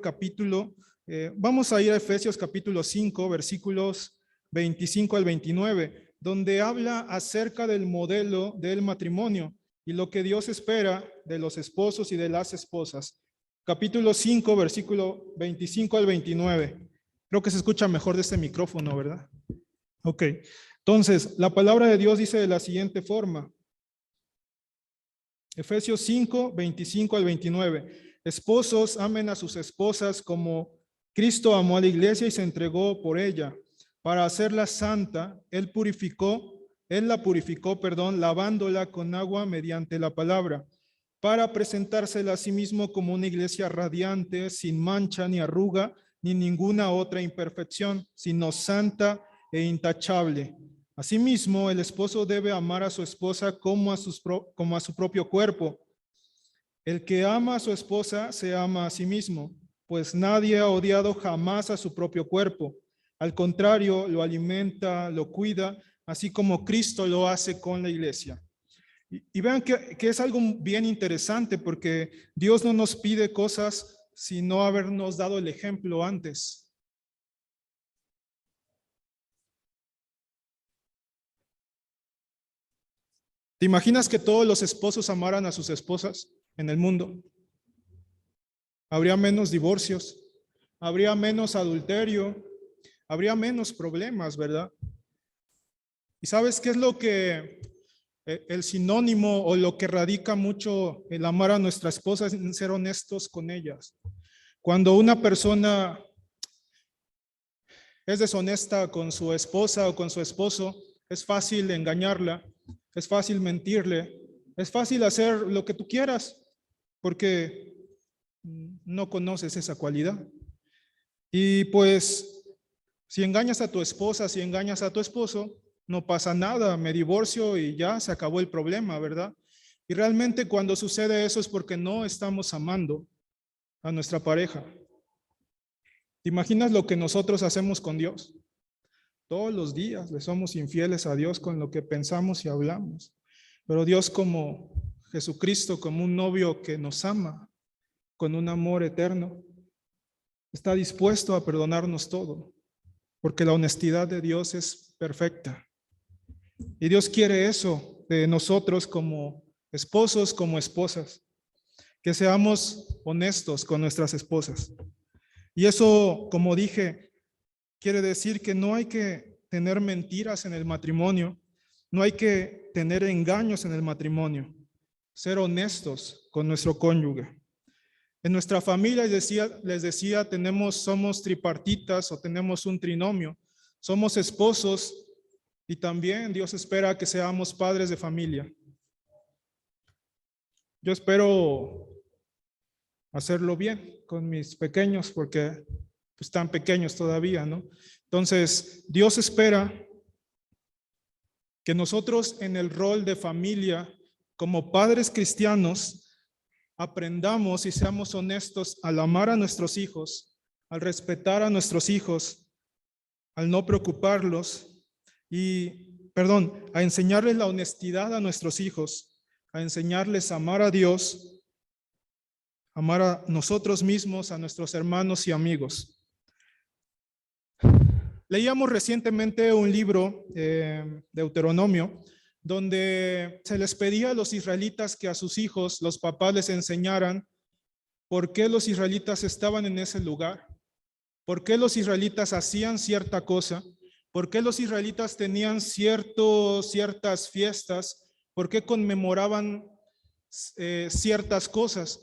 vamos a ir a Efesios capítulo 5, versículos 25 al 29, donde habla acerca del modelo del matrimonio y lo que Dios espera de los esposos y de las esposas. Capítulo 5, versículo 25 al 29. Creo que se escucha mejor de este micrófono, ¿verdad? Ok. Entonces, la palabra de Dios dice de la siguiente forma. Efesios 5, 25 al 29. Esposos, amen a sus esposas como Cristo amó a la iglesia y se entregó por ella. Para hacerla santa, Él la purificó, lavándola con agua mediante la palabra, para presentársela a sí mismo como una iglesia radiante, sin mancha ni arruga, ni ninguna otra imperfección, sino santa e intachable. Asimismo, el esposo debe amar a su esposa como a su propio cuerpo. El que ama a su esposa se ama a sí mismo, pues nadie ha odiado jamás a su propio cuerpo. Al contrario, lo alimenta, lo cuida, así como Cristo lo hace con la iglesia. Y vean que es algo bien interesante, porque Dios no nos pide cosas sino habernos dado el ejemplo antes. ¿Te imaginas que todos los esposos amaran a sus esposas en el mundo? Habría menos divorcios, habría menos adulterio, habría menos problemas, ¿verdad? ¿Y sabes qué es lo que el sinónimo o lo que radica mucho el amar a nuestra esposa? Es en ser honestos con ellas. Cuando una persona es deshonesta con su esposa o con su esposo, es fácil engañarla, es fácil mentirle, es fácil hacer lo que tú quieras porque no conoces esa cualidad. Y pues, si engañas a tu esposa, si engañas a tu esposo, no pasa nada, me divorcio y ya se acabó el problema, ¿verdad? Y realmente cuando sucede eso es porque no estamos amando a nuestra pareja. ¿Te imaginas lo que nosotros hacemos con Dios? Todos los días le somos infieles a Dios con lo que pensamos y hablamos. Pero Dios, como Jesucristo, como un novio que nos ama con un amor eterno, está dispuesto a perdonarnos todo, porque la honestidad de Dios es perfecta. Y Dios quiere eso de nosotros como esposos, como esposas, que seamos honestos con nuestras esposas. Y eso, como dije, quiere decir que no hay que tener mentiras en el matrimonio, no hay que tener engaños en el matrimonio, ser honestos con nuestro cónyuge. En nuestra familia, les decía, somos tripartitas o tenemos un trinomio, somos esposos y también Dios espera que seamos padres de familia. Yo espero hacerlo bien con mis pequeños porque están pequeños todavía, ¿no? Entonces, Dios espera que nosotros en el rol de familia, como padres cristianos, aprendamos y seamos honestos al amar a nuestros hijos, al respetar a nuestros hijos, al no preocuparlos a enseñarles la honestidad a nuestros hijos, a enseñarles a amar a Dios, amar a nosotros mismos, a nuestros hermanos y amigos. Leíamos recientemente un libro, Deuteronomio, donde se les pedía a los israelitas que a sus hijos, los papás, les enseñaran por qué los israelitas estaban en ese lugar, por qué los israelitas hacían cierta cosa, por qué los israelitas tenían ciertas fiestas, por qué conmemoraban ciertas cosas.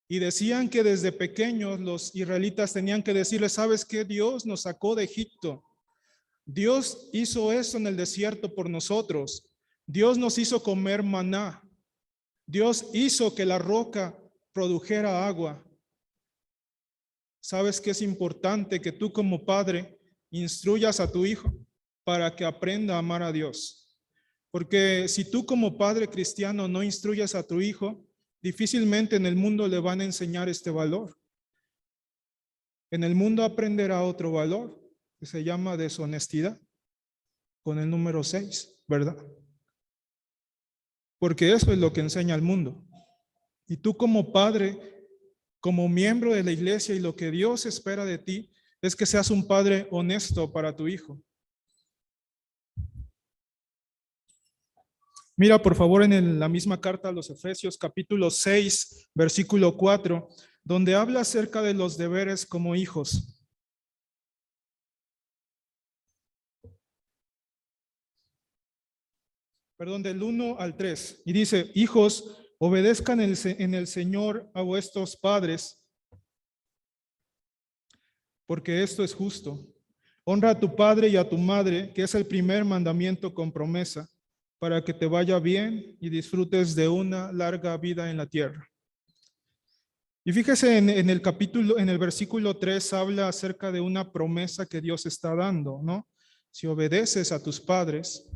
Y decían que desde pequeños los israelitas tenían que decirles, ¿sabes qué? Dios nos sacó de Egipto. Dios hizo eso en el desierto por nosotros. Dios nos hizo comer maná. Dios hizo que la roca produjera agua. ¿Sabes qué es importante? Que tú como padre instruyas a tu hijo para que aprenda a amar a Dios. Porque si tú como padre cristiano no instruyas a tu hijo, difícilmente en el mundo le van a enseñar este valor. En el mundo aprenderá otro valor que se llama deshonestidad, con el número 6, ¿verdad? Porque eso es lo que enseña el mundo. Y tú como padre, como miembro de la iglesia, y lo que Dios espera de ti es que seas un padre honesto para tu hijo. Mira, por favor, en la misma carta a los Efesios, capítulo 6, versículo 4, donde habla acerca de los deberes como hijos. Perdón, del 1 al 3. Y dice, hijos, obedezcan en el Señor a vuestros padres, porque esto es justo. Honra a tu padre y a tu madre, que es el primer mandamiento con promesa, para que te vaya bien y disfrutes de una larga vida en la tierra. Y fíjese en el capítulo, en el versículo 3 habla acerca de una promesa que Dios está dando, ¿no? Si obedeces a tus padres,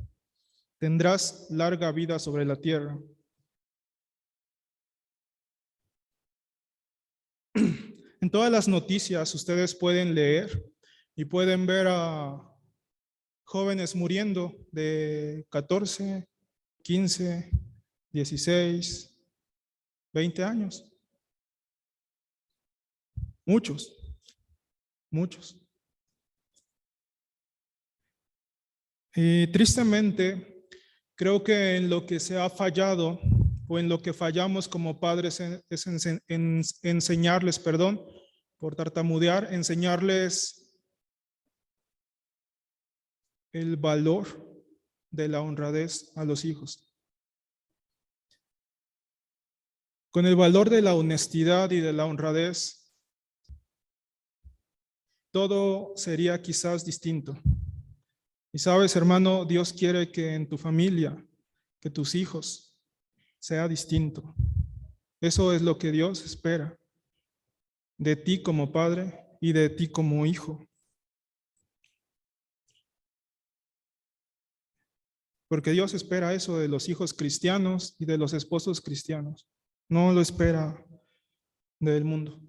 tendrás larga vida sobre la tierra. En todas las noticias ustedes pueden leer y pueden ver a jóvenes muriendo de 14, 15, 16, 20 años. Muchos. Y tristemente, creo que en lo que se ha fallado o en lo que fallamos como padres es enseñarles, por tartamudear, enseñarles el valor de la honradez a los hijos. Con el valor de la honestidad y de la honradez, todo sería quizás distinto. Y sabes, hermano, Dios quiere que en tu familia, que tus hijos, sea distinto. Eso es lo que Dios espera de ti como padre y de ti como hijo. Porque Dios espera eso de los hijos cristianos y de los esposos cristianos. No lo espera del mundo,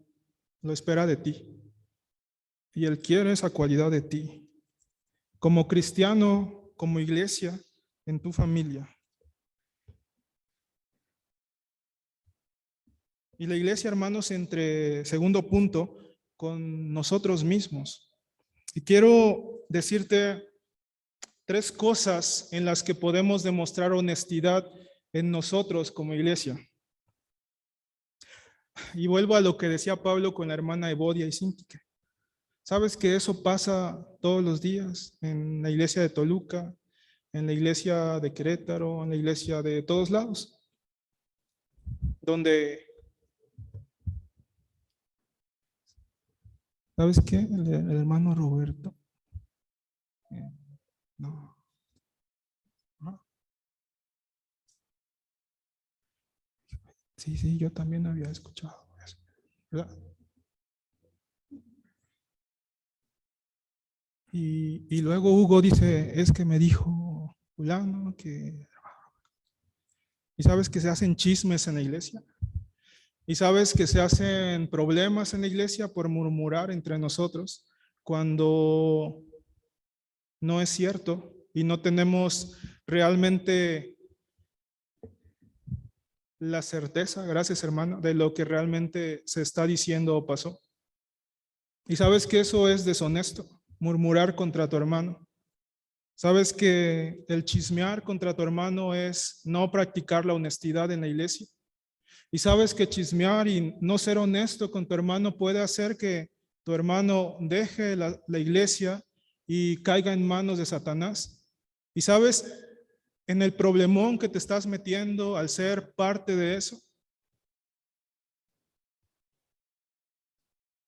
lo espera de ti. Y Él quiere esa cualidad de ti. Como cristiano, como iglesia, en tu familia. Y la iglesia, hermanos, segundo punto, con nosotros mismos. Y quiero decirte 3 cosas en las que podemos demostrar honestidad en nosotros como iglesia. Y vuelvo a lo que decía Pablo con la hermana Evodia y Sintique. ¿Sabes que eso pasa todos los días en la iglesia de Toluca, en la iglesia de Querétaro, en la iglesia de todos lados? Donde, ¿sabes qué? El hermano Roberto. No. Sí, yo también había escuchado eso, ¿verdad? Y luego Hugo dice, es que me dijo fulano que... ¿Y sabes que se hacen chismes en la iglesia? ¿Y sabes que se hacen problemas en la iglesia por murmurar entre nosotros cuando no es cierto y no tenemos realmente la certeza, gracias hermano, de lo que realmente se está diciendo o pasó? ¿Y sabes que eso es deshonesto? Murmurar contra tu hermano. ¿Sabes que el chismear contra tu hermano es no practicar la honestidad en la iglesia? ¿Y sabes que chismear y no ser honesto con tu hermano puede hacer que tu hermano deje la iglesia y caiga en manos de Satanás? ¿Y sabes en el problemón que te estás metiendo al ser parte de eso?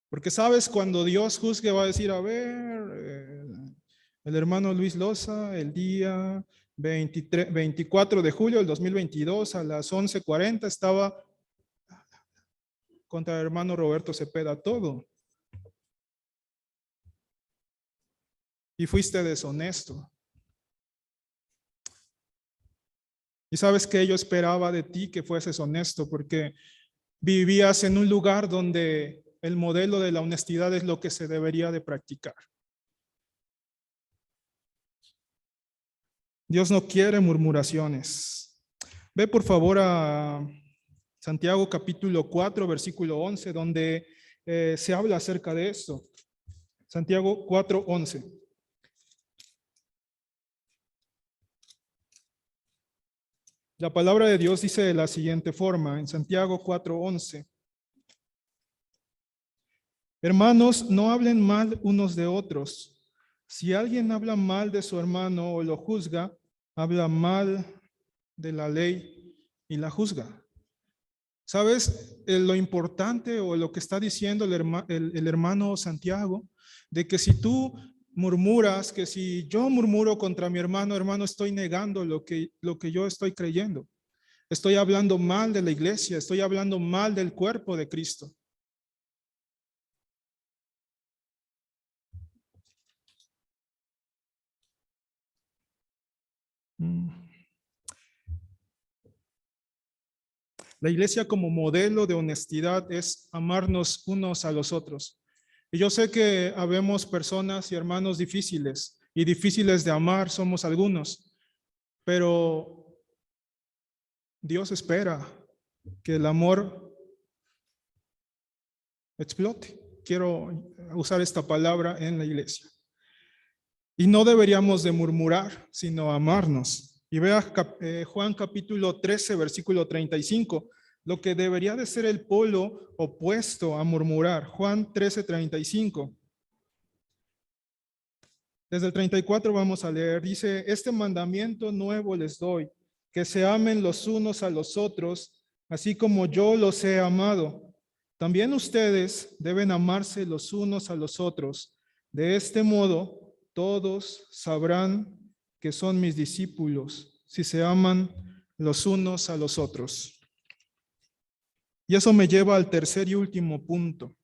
Porque sabes, cuando Dios juzgue va a decir, a ver, el hermano Luis Loza, el día 24 de julio del 2022 a las 11:40 estaba contra el hermano Roberto Cepeda todo. Y fuiste deshonesto. Y sabes que yo esperaba de ti que fueses honesto porque vivías en un lugar donde el modelo de la honestidad es lo que se debería de practicar. Dios no quiere murmuraciones. Ve por favor a Santiago capítulo 4, versículo 11, donde se habla acerca de esto. Santiago 4, 11. La palabra de Dios dice de la siguiente forma, en Santiago 4, 11. Hermanos, no hablen mal unos de otros. Si alguien habla mal de su hermano o lo juzga, habla mal de la ley y la juzga. ¿Sabes lo importante o lo que está diciendo el hermano Santiago? De que si tú murmuras, que si yo murmuro contra mi hermano, estoy negando lo que yo estoy creyendo. Estoy hablando mal de la iglesia, estoy hablando mal del cuerpo de Cristo. La iglesia como modelo de honestidad es amarnos unos a los otros. Y yo sé que habemos personas y hermanos difíciles, y difíciles de amar somos algunos, pero Dios espera que el amor explote. Quiero usar esta palabra en la iglesia. Y no deberíamos de murmurar, sino amarnos. Y vea Juan capítulo 13, versículo 35, lo que debería de ser el polo opuesto a murmurar. Juan 13, 35. Desde el 34 vamos a leer, dice, este mandamiento nuevo les doy, que se amen los unos a los otros, así como yo los he amado. También ustedes deben amarse los unos a los otros. De este modo, todos sabrán que son mis discípulos, si se aman los unos a los otros. Y eso me lleva al tercer y último punto.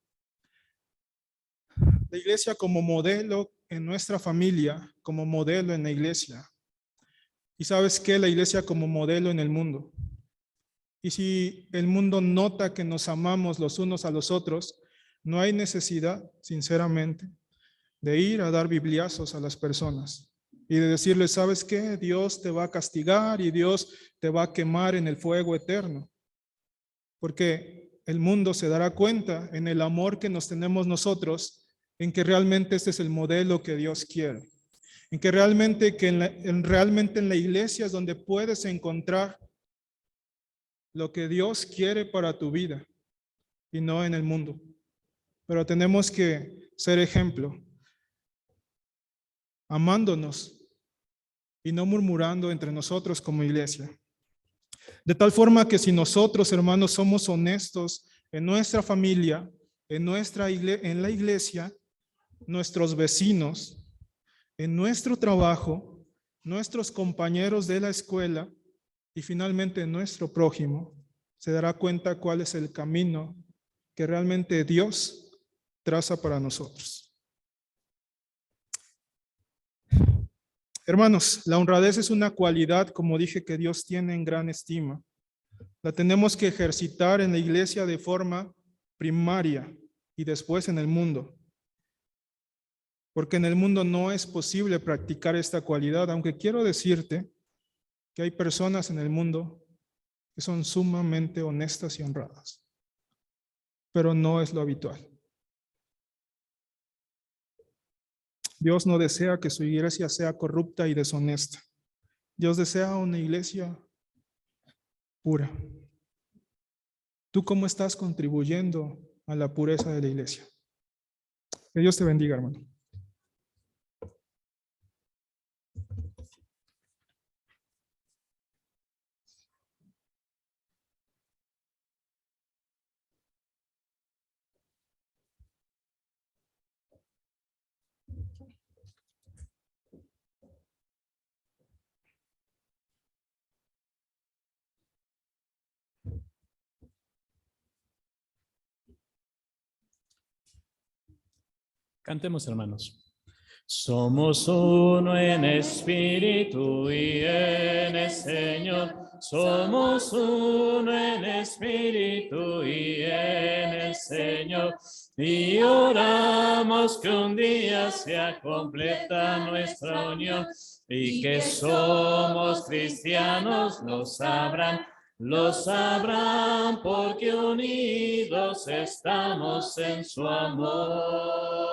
La iglesia como modelo en nuestra familia, como modelo en la iglesia. Y ¿sabes qué? La iglesia como modelo en el mundo. Y si el mundo nota que nos amamos los unos a los otros, no hay necesidad, sinceramente, de ir a dar bibliazos a las personas y de decirles, ¿sabes qué? Dios te va a castigar y Dios te va a quemar en el fuego eterno. Porque el mundo se dará cuenta en el amor que nos tenemos nosotros, en que realmente este es el modelo que Dios quiere. En que realmente en la iglesia es donde puedes encontrar lo que Dios quiere para tu vida y no en el mundo. Pero tenemos que ser ejemplo, amándonos y no murmurando entre nosotros como iglesia. De tal forma que si nosotros, hermanos, somos honestos en nuestra familia, en la iglesia, nuestros vecinos, en nuestro trabajo, nuestros compañeros de la escuela y finalmente nuestro prójimo, se dará cuenta cuál es el camino que realmente Dios traza para nosotros. Hermanos, la honradez es una cualidad, como dije, que Dios tiene en gran estima. La tenemos que ejercitar en la iglesia de forma primaria y después en el mundo. Porque en el mundo no es posible practicar esta cualidad, aunque quiero decirte que hay personas en el mundo que son sumamente honestas y honradas, pero no es lo habitual. Dios no desea que su iglesia sea corrupta y deshonesta. Dios desea una iglesia pura. ¿Tú cómo estás contribuyendo a la pureza de la iglesia? Que Dios te bendiga, hermano. Cantemos, hermanos. Somos uno en espíritu y en el Señor. Somos uno en espíritu y en el Señor. Señor. Y oramos que un día sea completa nuestra unión y que somos cristianos, lo sabrán porque unidos estamos en su amor.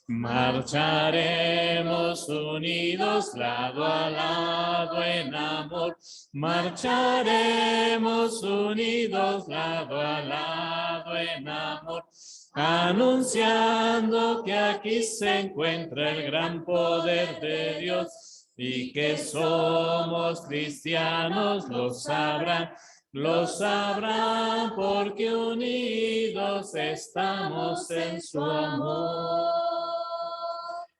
Marcharemos unidos lado a lado en amor. Marcharemos unidos lado a lado en amor. Anunciando que aquí se encuentra el gran poder de Dios y que somos cristianos, lo sabrán porque unidos estamos en su amor.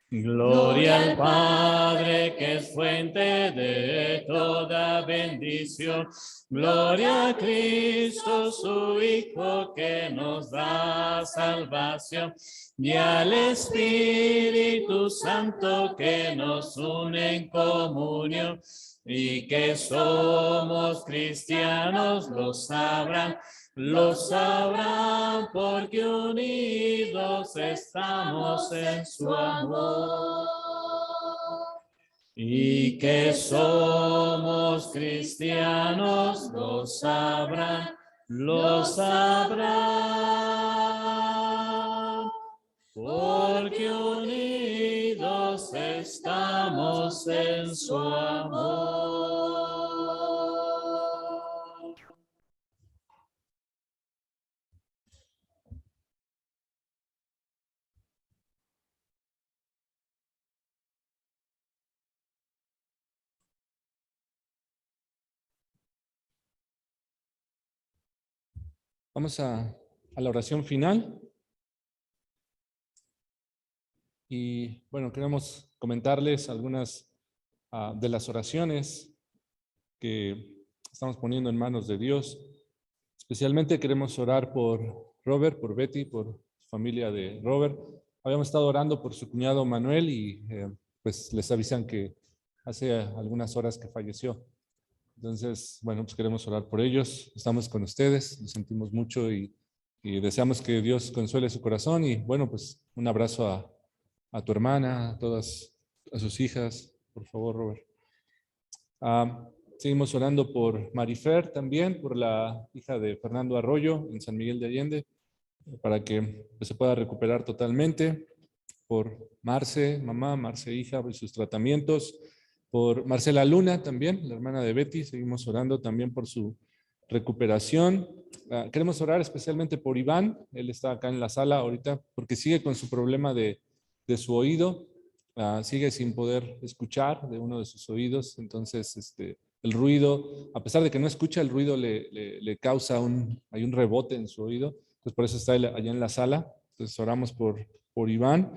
Gloria al Padre que es fuente de toda bendición. Gloria a Cristo, su Hijo, que nos da salvación. Y al Espíritu Santo que nos une en comunión. Y que somos cristianos, lo sabrán porque unidos estamos en su amor. Y que somos cristianos, lo sabrán porque unidos estamos en su amor. Vamos a la oración final. Y bueno, queremos comentarles algunas de las oraciones que estamos poniendo en manos de Dios. Especialmente queremos orar por Robert, por Betty, por su familia de Robert. Habíamos estado orando por su cuñado Manuel y pues les avisan que hace algunas horas que falleció. Entonces, bueno, pues queremos orar por ellos. Estamos con ustedes, los sentimos mucho y deseamos que Dios consuele su corazón. Y bueno, pues un abrazo a tu hermana, a todas, a sus hijas, por favor, Robert. Seguimos orando por Marifer también, por la hija de Fernando Arroyo en San Miguel de Allende, para que pues, se pueda recuperar totalmente. Por Marce, mamá, Marce hija, y sus tratamientos. Por Marcela Luna también, la hermana de Betty, seguimos orando también por su recuperación. Queremos orar especialmente por Iván, él está acá en la sala ahorita, porque sigue con su problema de su oído, sigue sin poder escuchar de uno de sus oídos, entonces el ruido, a pesar de que no escucha, el ruido le causa hay un rebote en su oído, entonces por eso está él allá en la sala. Entonces oramos por Iván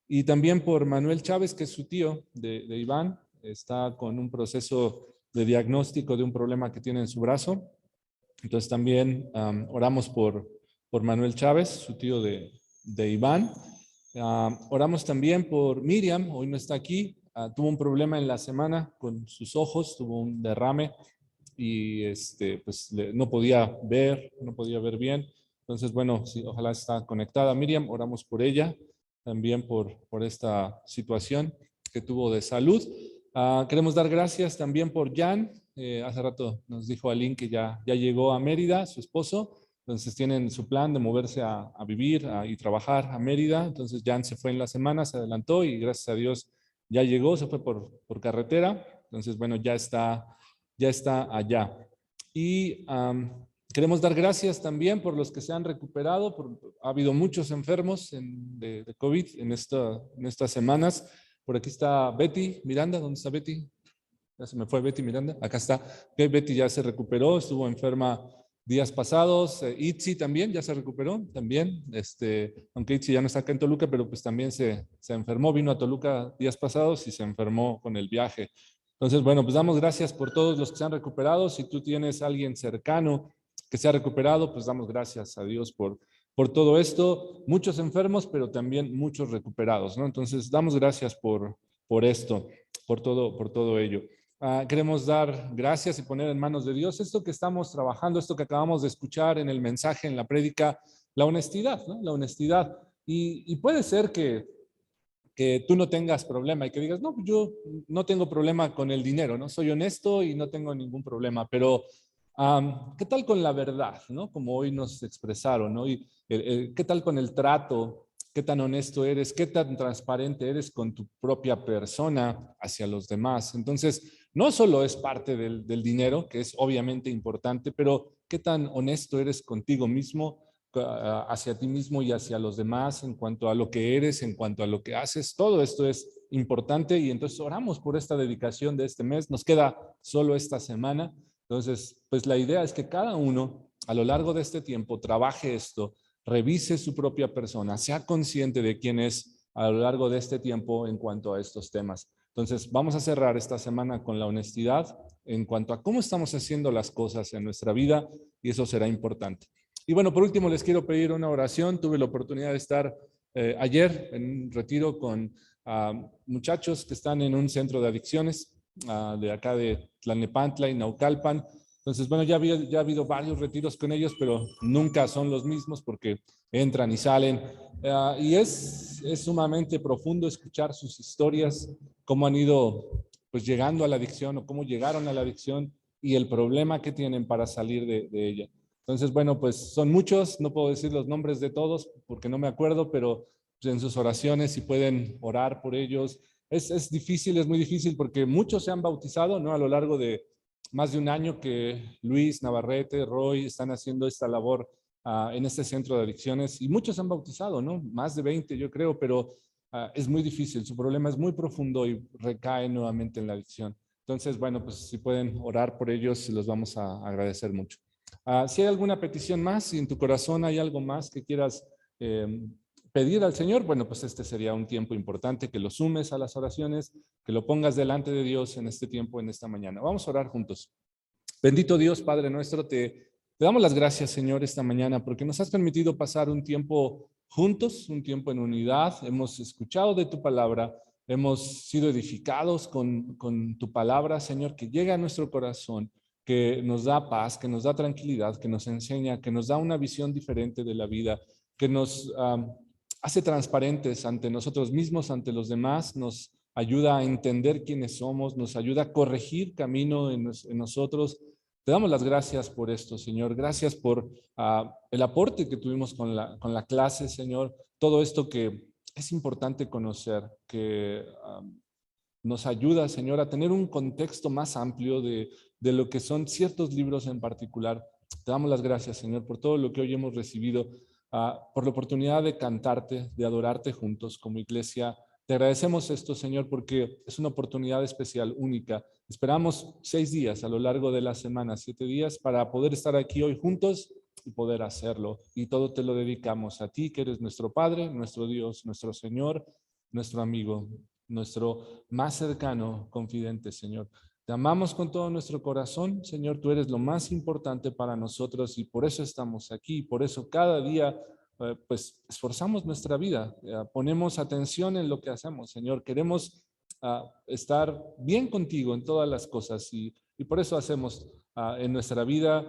y también por Manuel Chávez, que es su tío de Iván, está con un proceso de diagnóstico de un problema que tiene en su brazo. Entonces también oramos por Manuel Chávez, su tío de Iván. Oramos también por Miriam, hoy no está aquí, tuvo un problema en la semana con sus ojos, tuvo un derrame y pues no podía ver bien. Entonces, bueno, sí, ojalá está conectada Miriam, oramos por ella, también por esta situación que tuvo de salud. Queremos dar gracias también por Jan. Hace rato nos dijo Aline que ya llegó a Mérida, su esposo. Entonces tienen su plan de moverse a vivir y trabajar a Mérida. Entonces Jan se fue en la semana, se adelantó y gracias a Dios ya llegó, se fue por carretera. Entonces, bueno, ya está allá. Y queremos dar gracias también por los que se han recuperado. Ha habido muchos enfermos de COVID en estas semanas. Por aquí está Betty Miranda. ¿Dónde está Betty? Ya se me fue Betty Miranda. Acá está. Okay, Betty ya se recuperó, estuvo enferma días pasados. Itzi también ya se recuperó, también. Aunque Itzi ya no está acá en Toluca, pero pues también se enfermó. Vino a Toluca días pasados y se enfermó con el viaje. Entonces, bueno, pues damos gracias por todos los que se han recuperado. Si tú tienes a alguien cercano que se ha recuperado, pues damos gracias a Dios por todo esto. Muchos enfermos, pero también muchos recuperados, ¿no? Entonces, damos gracias por esto, por todo ello. Queremos dar gracias y poner en manos de Dios esto que estamos trabajando, esto que acabamos de escuchar en el mensaje, en la prédica la honestidad, ¿no? La honestidad. Y puede ser que tú no tengas problema y que digas, no, yo no tengo problema con el dinero, ¿no? Soy honesto y no tengo ningún problema, pero ¿qué tal con la verdad, ¿no? Como hoy nos expresaron, ¿no? Y ¿qué tal con el trato? ¿Qué tan honesto eres? ¿Qué tan transparente eres con tu propia persona hacia los demás? Entonces, no solo es parte del dinero, que es obviamente importante, pero ¿qué tan honesto eres contigo mismo, hacia ti mismo y hacia los demás en cuanto a lo que eres, en cuanto a lo que haces? Todo esto es importante y entonces oramos por esta dedicación de este mes. Nos queda solo esta semana. Entonces, pues la idea es que cada uno a lo largo de este tiempo trabaje esto, revise su propia persona, sea consciente de quién es a lo largo de este tiempo en cuanto a estos temas. Entonces, vamos a cerrar esta semana con la honestidad en cuanto a cómo estamos haciendo las cosas en nuestra vida y eso será importante. Y bueno, por último, les quiero pedir una oración. Tuve la oportunidad de estar ayer en un retiro con muchachos que están en un centro de adicciones de acá de Tlalnepantla y Naucalpan. Entonces, bueno, ya ha habido varios retiros con ellos, pero nunca son los mismos porque entran y salen. Y es sumamente profundo escuchar sus historias, cómo han ido pues llegando a la adicción o cómo llegaron a la adicción y el problema que tienen para salir de ella. Entonces, bueno, pues son muchos, no puedo decir los nombres de todos porque no me acuerdo, pero pues, en sus oraciones si pueden orar por ellos. Es difícil, es muy difícil porque muchos se han bautizado, ¿no? A lo largo de más de un año que Luis, Navarrete, Roy están haciendo esta labor en este centro de adicciones y muchos se han bautizado, ¿no? Más de 20 yo creo, pero es muy difícil, su problema es muy profundo y recae nuevamente en la adicción. Entonces, bueno, pues si pueden orar por ellos, los vamos a agradecer mucho. Si hay alguna petición más, si en tu corazón hay algo más que quieras pedir al Señor, bueno, pues este sería un tiempo importante que lo sumes a las oraciones, que lo pongas delante de Dios en este tiempo, en esta mañana. Vamos a orar juntos. Bendito Dios, Padre nuestro, te damos las gracias, Señor, esta mañana, porque nos has permitido pasar un tiempo juntos, un tiempo en unidad. Hemos escuchado de tu palabra, hemos sido edificados con tu palabra, Señor, que llega a nuestro corazón, que nos da paz, que nos da tranquilidad, que nos enseña, que nos da una visión diferente de la vida, que nos hace transparentes ante nosotros mismos, ante los demás, nos ayuda a entender quiénes somos, nos ayuda a corregir camino en nosotros. Te damos las gracias por esto, Señor. Gracias por el aporte que tuvimos con la clase, Señor. Todo esto que es importante conocer, que nos ayuda, Señor, a tener un contexto más amplio de lo que son ciertos libros en particular. Te damos las gracias, Señor, por todo lo que hoy hemos recibido, por la oportunidad de cantarte, de adorarte juntos como iglesia. Te agradecemos esto, Señor, porque es una oportunidad especial, única. Esperamos 6 días a lo largo de la semana, 7 días, para poder estar aquí hoy juntos y poder hacerlo. Y todo te lo dedicamos a ti, que eres nuestro Padre, nuestro Dios, nuestro Señor, nuestro amigo, nuestro más cercano confidente, Señor. Te amamos con todo nuestro corazón, Señor. Tú eres lo más importante para nosotros y por eso estamos aquí. Por eso cada día pues esforzamos nuestra vida, ponemos atención en lo que hacemos, Señor. Queremos estar bien contigo en todas las cosas y por eso hacemos en nuestra vida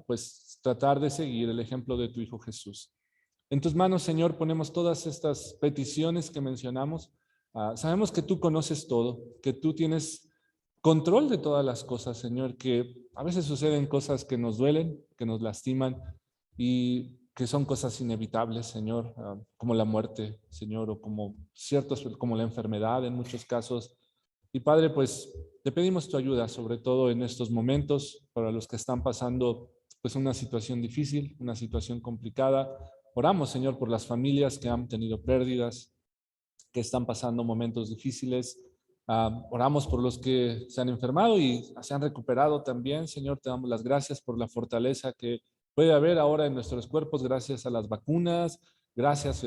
pues tratar de seguir el ejemplo de tu Hijo Jesús. En tus manos, Señor, ponemos todas estas peticiones que mencionamos. Sabemos que tú conoces todo, que tú tienes control de todas las cosas, Señor, que a veces suceden cosas que nos duelen, que nos lastiman y que son cosas inevitables, Señor, como la muerte, Señor, o como como la enfermedad en muchos casos. Y Padre, pues te pedimos tu ayuda, sobre todo en estos momentos, para los que están pasando pues una situación difícil, una situación complicada. Oramos, Señor, por las familias que han tenido pérdidas, que están pasando momentos difíciles. Oramos por los que se han enfermado y se han recuperado también. Señor, te damos las gracias por la fortaleza que puede haber ahora en nuestros cuerpos gracias a las vacunas. Gracias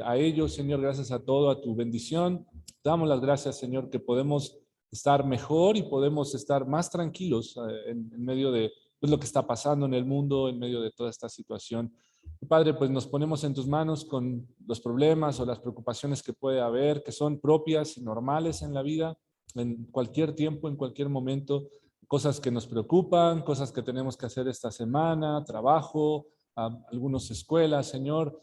a ellos, Señor, gracias a todo, a tu bendición. Te damos las gracias, Señor, que podemos estar mejor y podemos estar más tranquilos en medio de pues, lo que está pasando en el mundo, en medio de toda esta situación. Padre, pues nos ponemos en tus manos con los problemas o las preocupaciones que puede haber, que son propias y normales en la vida, en cualquier tiempo, en cualquier momento, cosas que nos preocupan, cosas que tenemos que hacer esta semana, trabajo, algunas escuelas, Señor,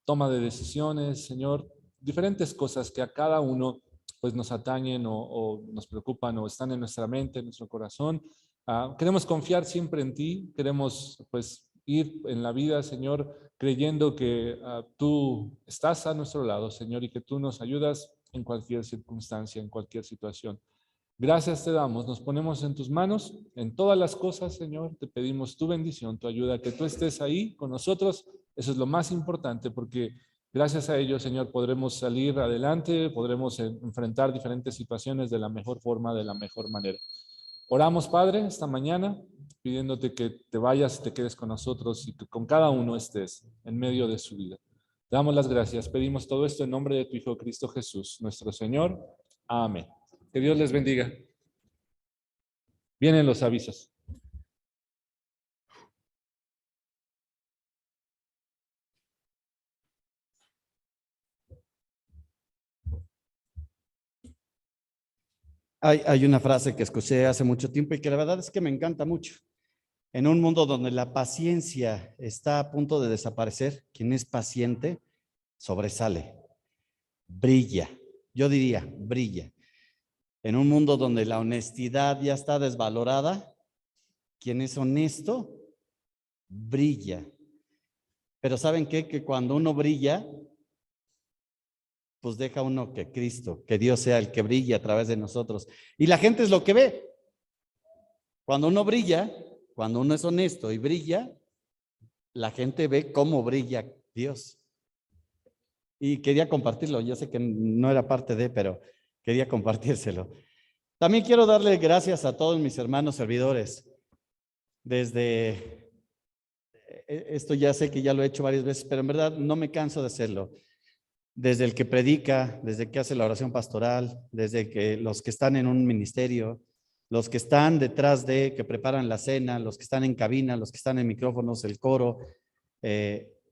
toma de decisiones, Señor, diferentes cosas que a cada uno pues nos atañen o nos preocupan o están en nuestra mente, en nuestro corazón. Queremos confiar siempre en ti, queremos pues ir en la vida, Señor, creyendo que tú estás a nuestro lado, Señor, y que tú nos ayudas en cualquier circunstancia, en cualquier situación. Gracias te damos, nos ponemos en tus manos, en todas las cosas, Señor, te pedimos tu bendición, tu ayuda, que tú estés ahí con nosotros, eso es lo más importante, porque gracias a ello, Señor, podremos salir adelante, podremos enfrentar diferentes situaciones de la mejor forma, de la mejor manera. Oramos, Padre, esta mañana, pidiéndote que te vayas, te quedes con nosotros y que con cada uno estés en medio de su vida. Te damos las gracias, pedimos todo esto en nombre de tu Hijo Cristo Jesús, nuestro Señor. Amén. Que Dios les bendiga. Vienen los avisos. Hay una frase que escuché hace mucho tiempo y que la verdad es que me encanta mucho. En un mundo donde la paciencia está a punto de desaparecer, quien es paciente sobresale, brilla. Yo diría, brilla. En un mundo donde la honestidad ya está desvalorada, quien es honesto, brilla. Pero ¿saben qué? Que cuando uno brilla, pues deja uno que Cristo, que Dios sea el que brille a través de nosotros. Y la gente es lo que ve. Cuando uno brilla, cuando uno es honesto y brilla, la gente ve cómo brilla Dios. Y quería compartirlo. Yo sé que no era parte de, pero quería compartírselo. También quiero darle gracias a todos mis hermanos servidores. Desde, esto ya sé que ya lo he hecho varias veces, pero en verdad no me canso de hacerlo. Desde el que predica, desde el que hace la oración pastoral, desde que los que están en un ministerio, los que están detrás de, que preparan la cena, los que están en cabina, los que están en micrófonos, el coro,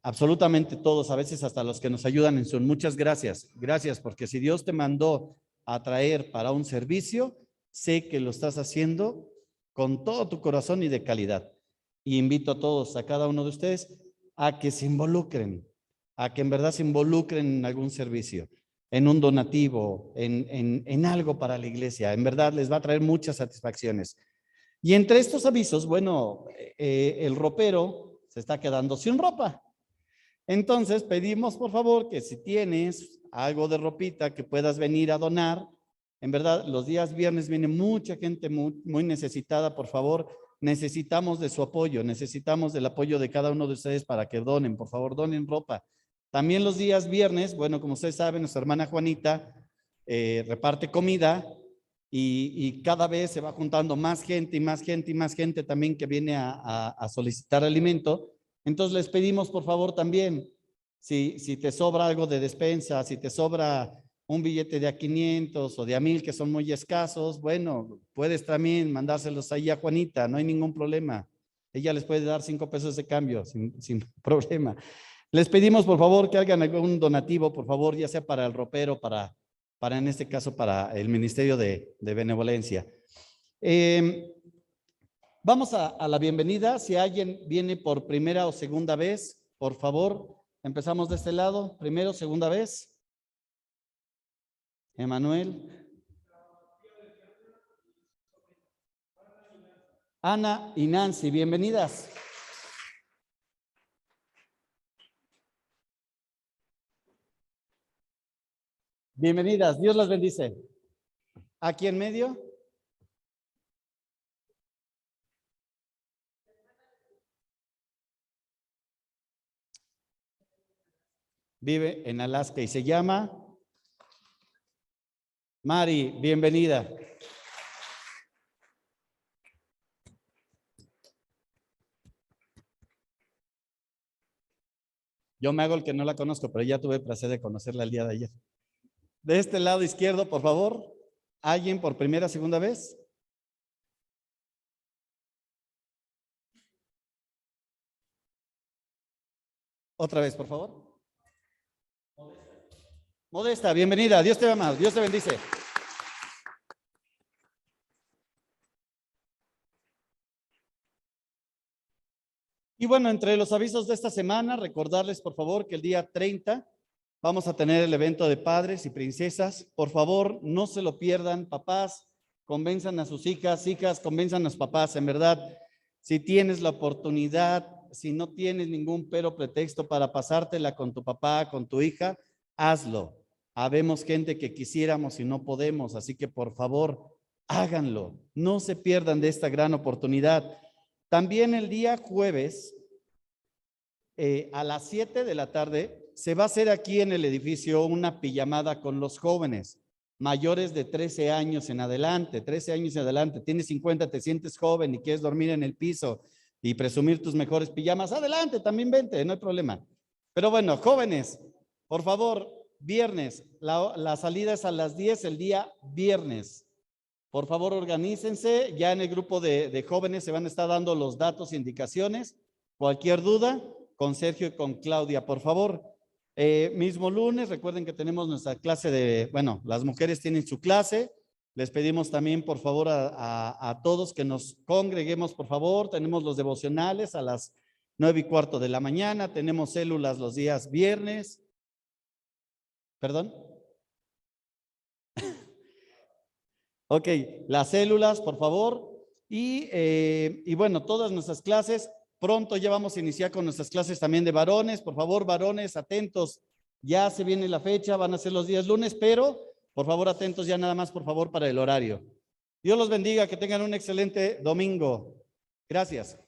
absolutamente todos, a veces hasta los que nos ayudan en Zoom. Muchas gracias, gracias, porque si Dios te mandó a traer para un servicio, sé que lo estás haciendo con todo tu corazón y de calidad. Y invito a todos, a cada uno de ustedes, a que se involucren, a que en verdad se involucren en algún servicio, en un donativo, en algo para la iglesia. En verdad les va a traer muchas satisfacciones. Y entre estos avisos, bueno, el ropero se está quedando sin ropa. Entonces pedimos por favor que si tienes algo de ropita que puedas venir a donar. En verdad, los días viernes viene mucha gente muy necesitada. Por favor, necesitamos de su apoyo, necesitamos del apoyo de cada uno de ustedes para que donen. Por favor, donen ropa. También los días viernes, bueno, como ustedes saben, nuestra hermana Juanita reparte comida y cada vez se va juntando más gente y más gente y más gente también que viene a solicitar alimento. Entonces les pedimos por favor también, si te sobra algo de despensa, si te sobra un billete de a 500 o de a 1000 que son muy escasos, bueno, puedes también mandárselos ahí a Juanita, no hay ningún problema. Ella les puede dar 5 pesos de cambio sin problema. Les pedimos por favor que hagan algún donativo, por favor, ya sea para el ropero, para en este caso para el Ministerio de Benevolencia. Vamos a la bienvenida. Si alguien viene por primera o segunda vez, por favor, empezamos de este lado. Primero, segunda vez. Emanuel. Ana y Nancy, bienvenidas. Bienvenidas, Dios las bendice. Aquí en medio. Vive en Alaska y se llama Mari, bienvenida. Yo me hago el que no la conozco, pero ya tuve el placer de conocerla el día de ayer. De este lado izquierdo, por favor, ¿alguien por primera, segunda vez? Otra vez, por favor. Modesta, bienvenida. Dios te ama, Dios te bendice. Y bueno, entre los avisos de esta semana, recordarles por favor que el día 30 vamos a tener el evento de padres y princesas. Por favor, no se lo pierdan, papás, convenzan a sus hijas, convenzan a sus papás. En verdad, si tienes la oportunidad, si no tienes ningún pretexto para pasártela con tu papá, con tu hija, hazlo. Habemos gente que quisiéramos y no podemos, así que por favor, háganlo. No se pierdan de esta gran oportunidad. También el día jueves, a las 7 de la tarde, se va a hacer aquí en el edificio una pijamada con los jóvenes mayores de 13 años en adelante. 13 años en adelante, tienes 50, te sientes joven y quieres dormir en el piso y presumir tus mejores pijamas, adelante, también vente, no hay problema. Pero bueno, jóvenes, por favor, viernes, la salida es a las 10 el día viernes. Por favor, organícense. Ya en el grupo de jóvenes se van a estar dando los datos e indicaciones. Cualquier duda, con Sergio y con Claudia, por favor. Mismo lunes, recuerden que tenemos nuestra clase las mujeres tienen su clase. Les pedimos también, por favor, a todos que nos congreguemos, por favor. Tenemos los devocionales a las 9:15 de la mañana. Tenemos células los días viernes. ¿Perdón? Ok, las células, por favor. Y bueno, todas nuestras clases, pronto ya vamos a iniciar con nuestras clases también de varones. Por favor, varones, atentos. Ya se viene la fecha, van a ser los días lunes, pero por favor, atentos ya nada más, por favor, para el horario. Dios los bendiga, que tengan un excelente domingo. Gracias.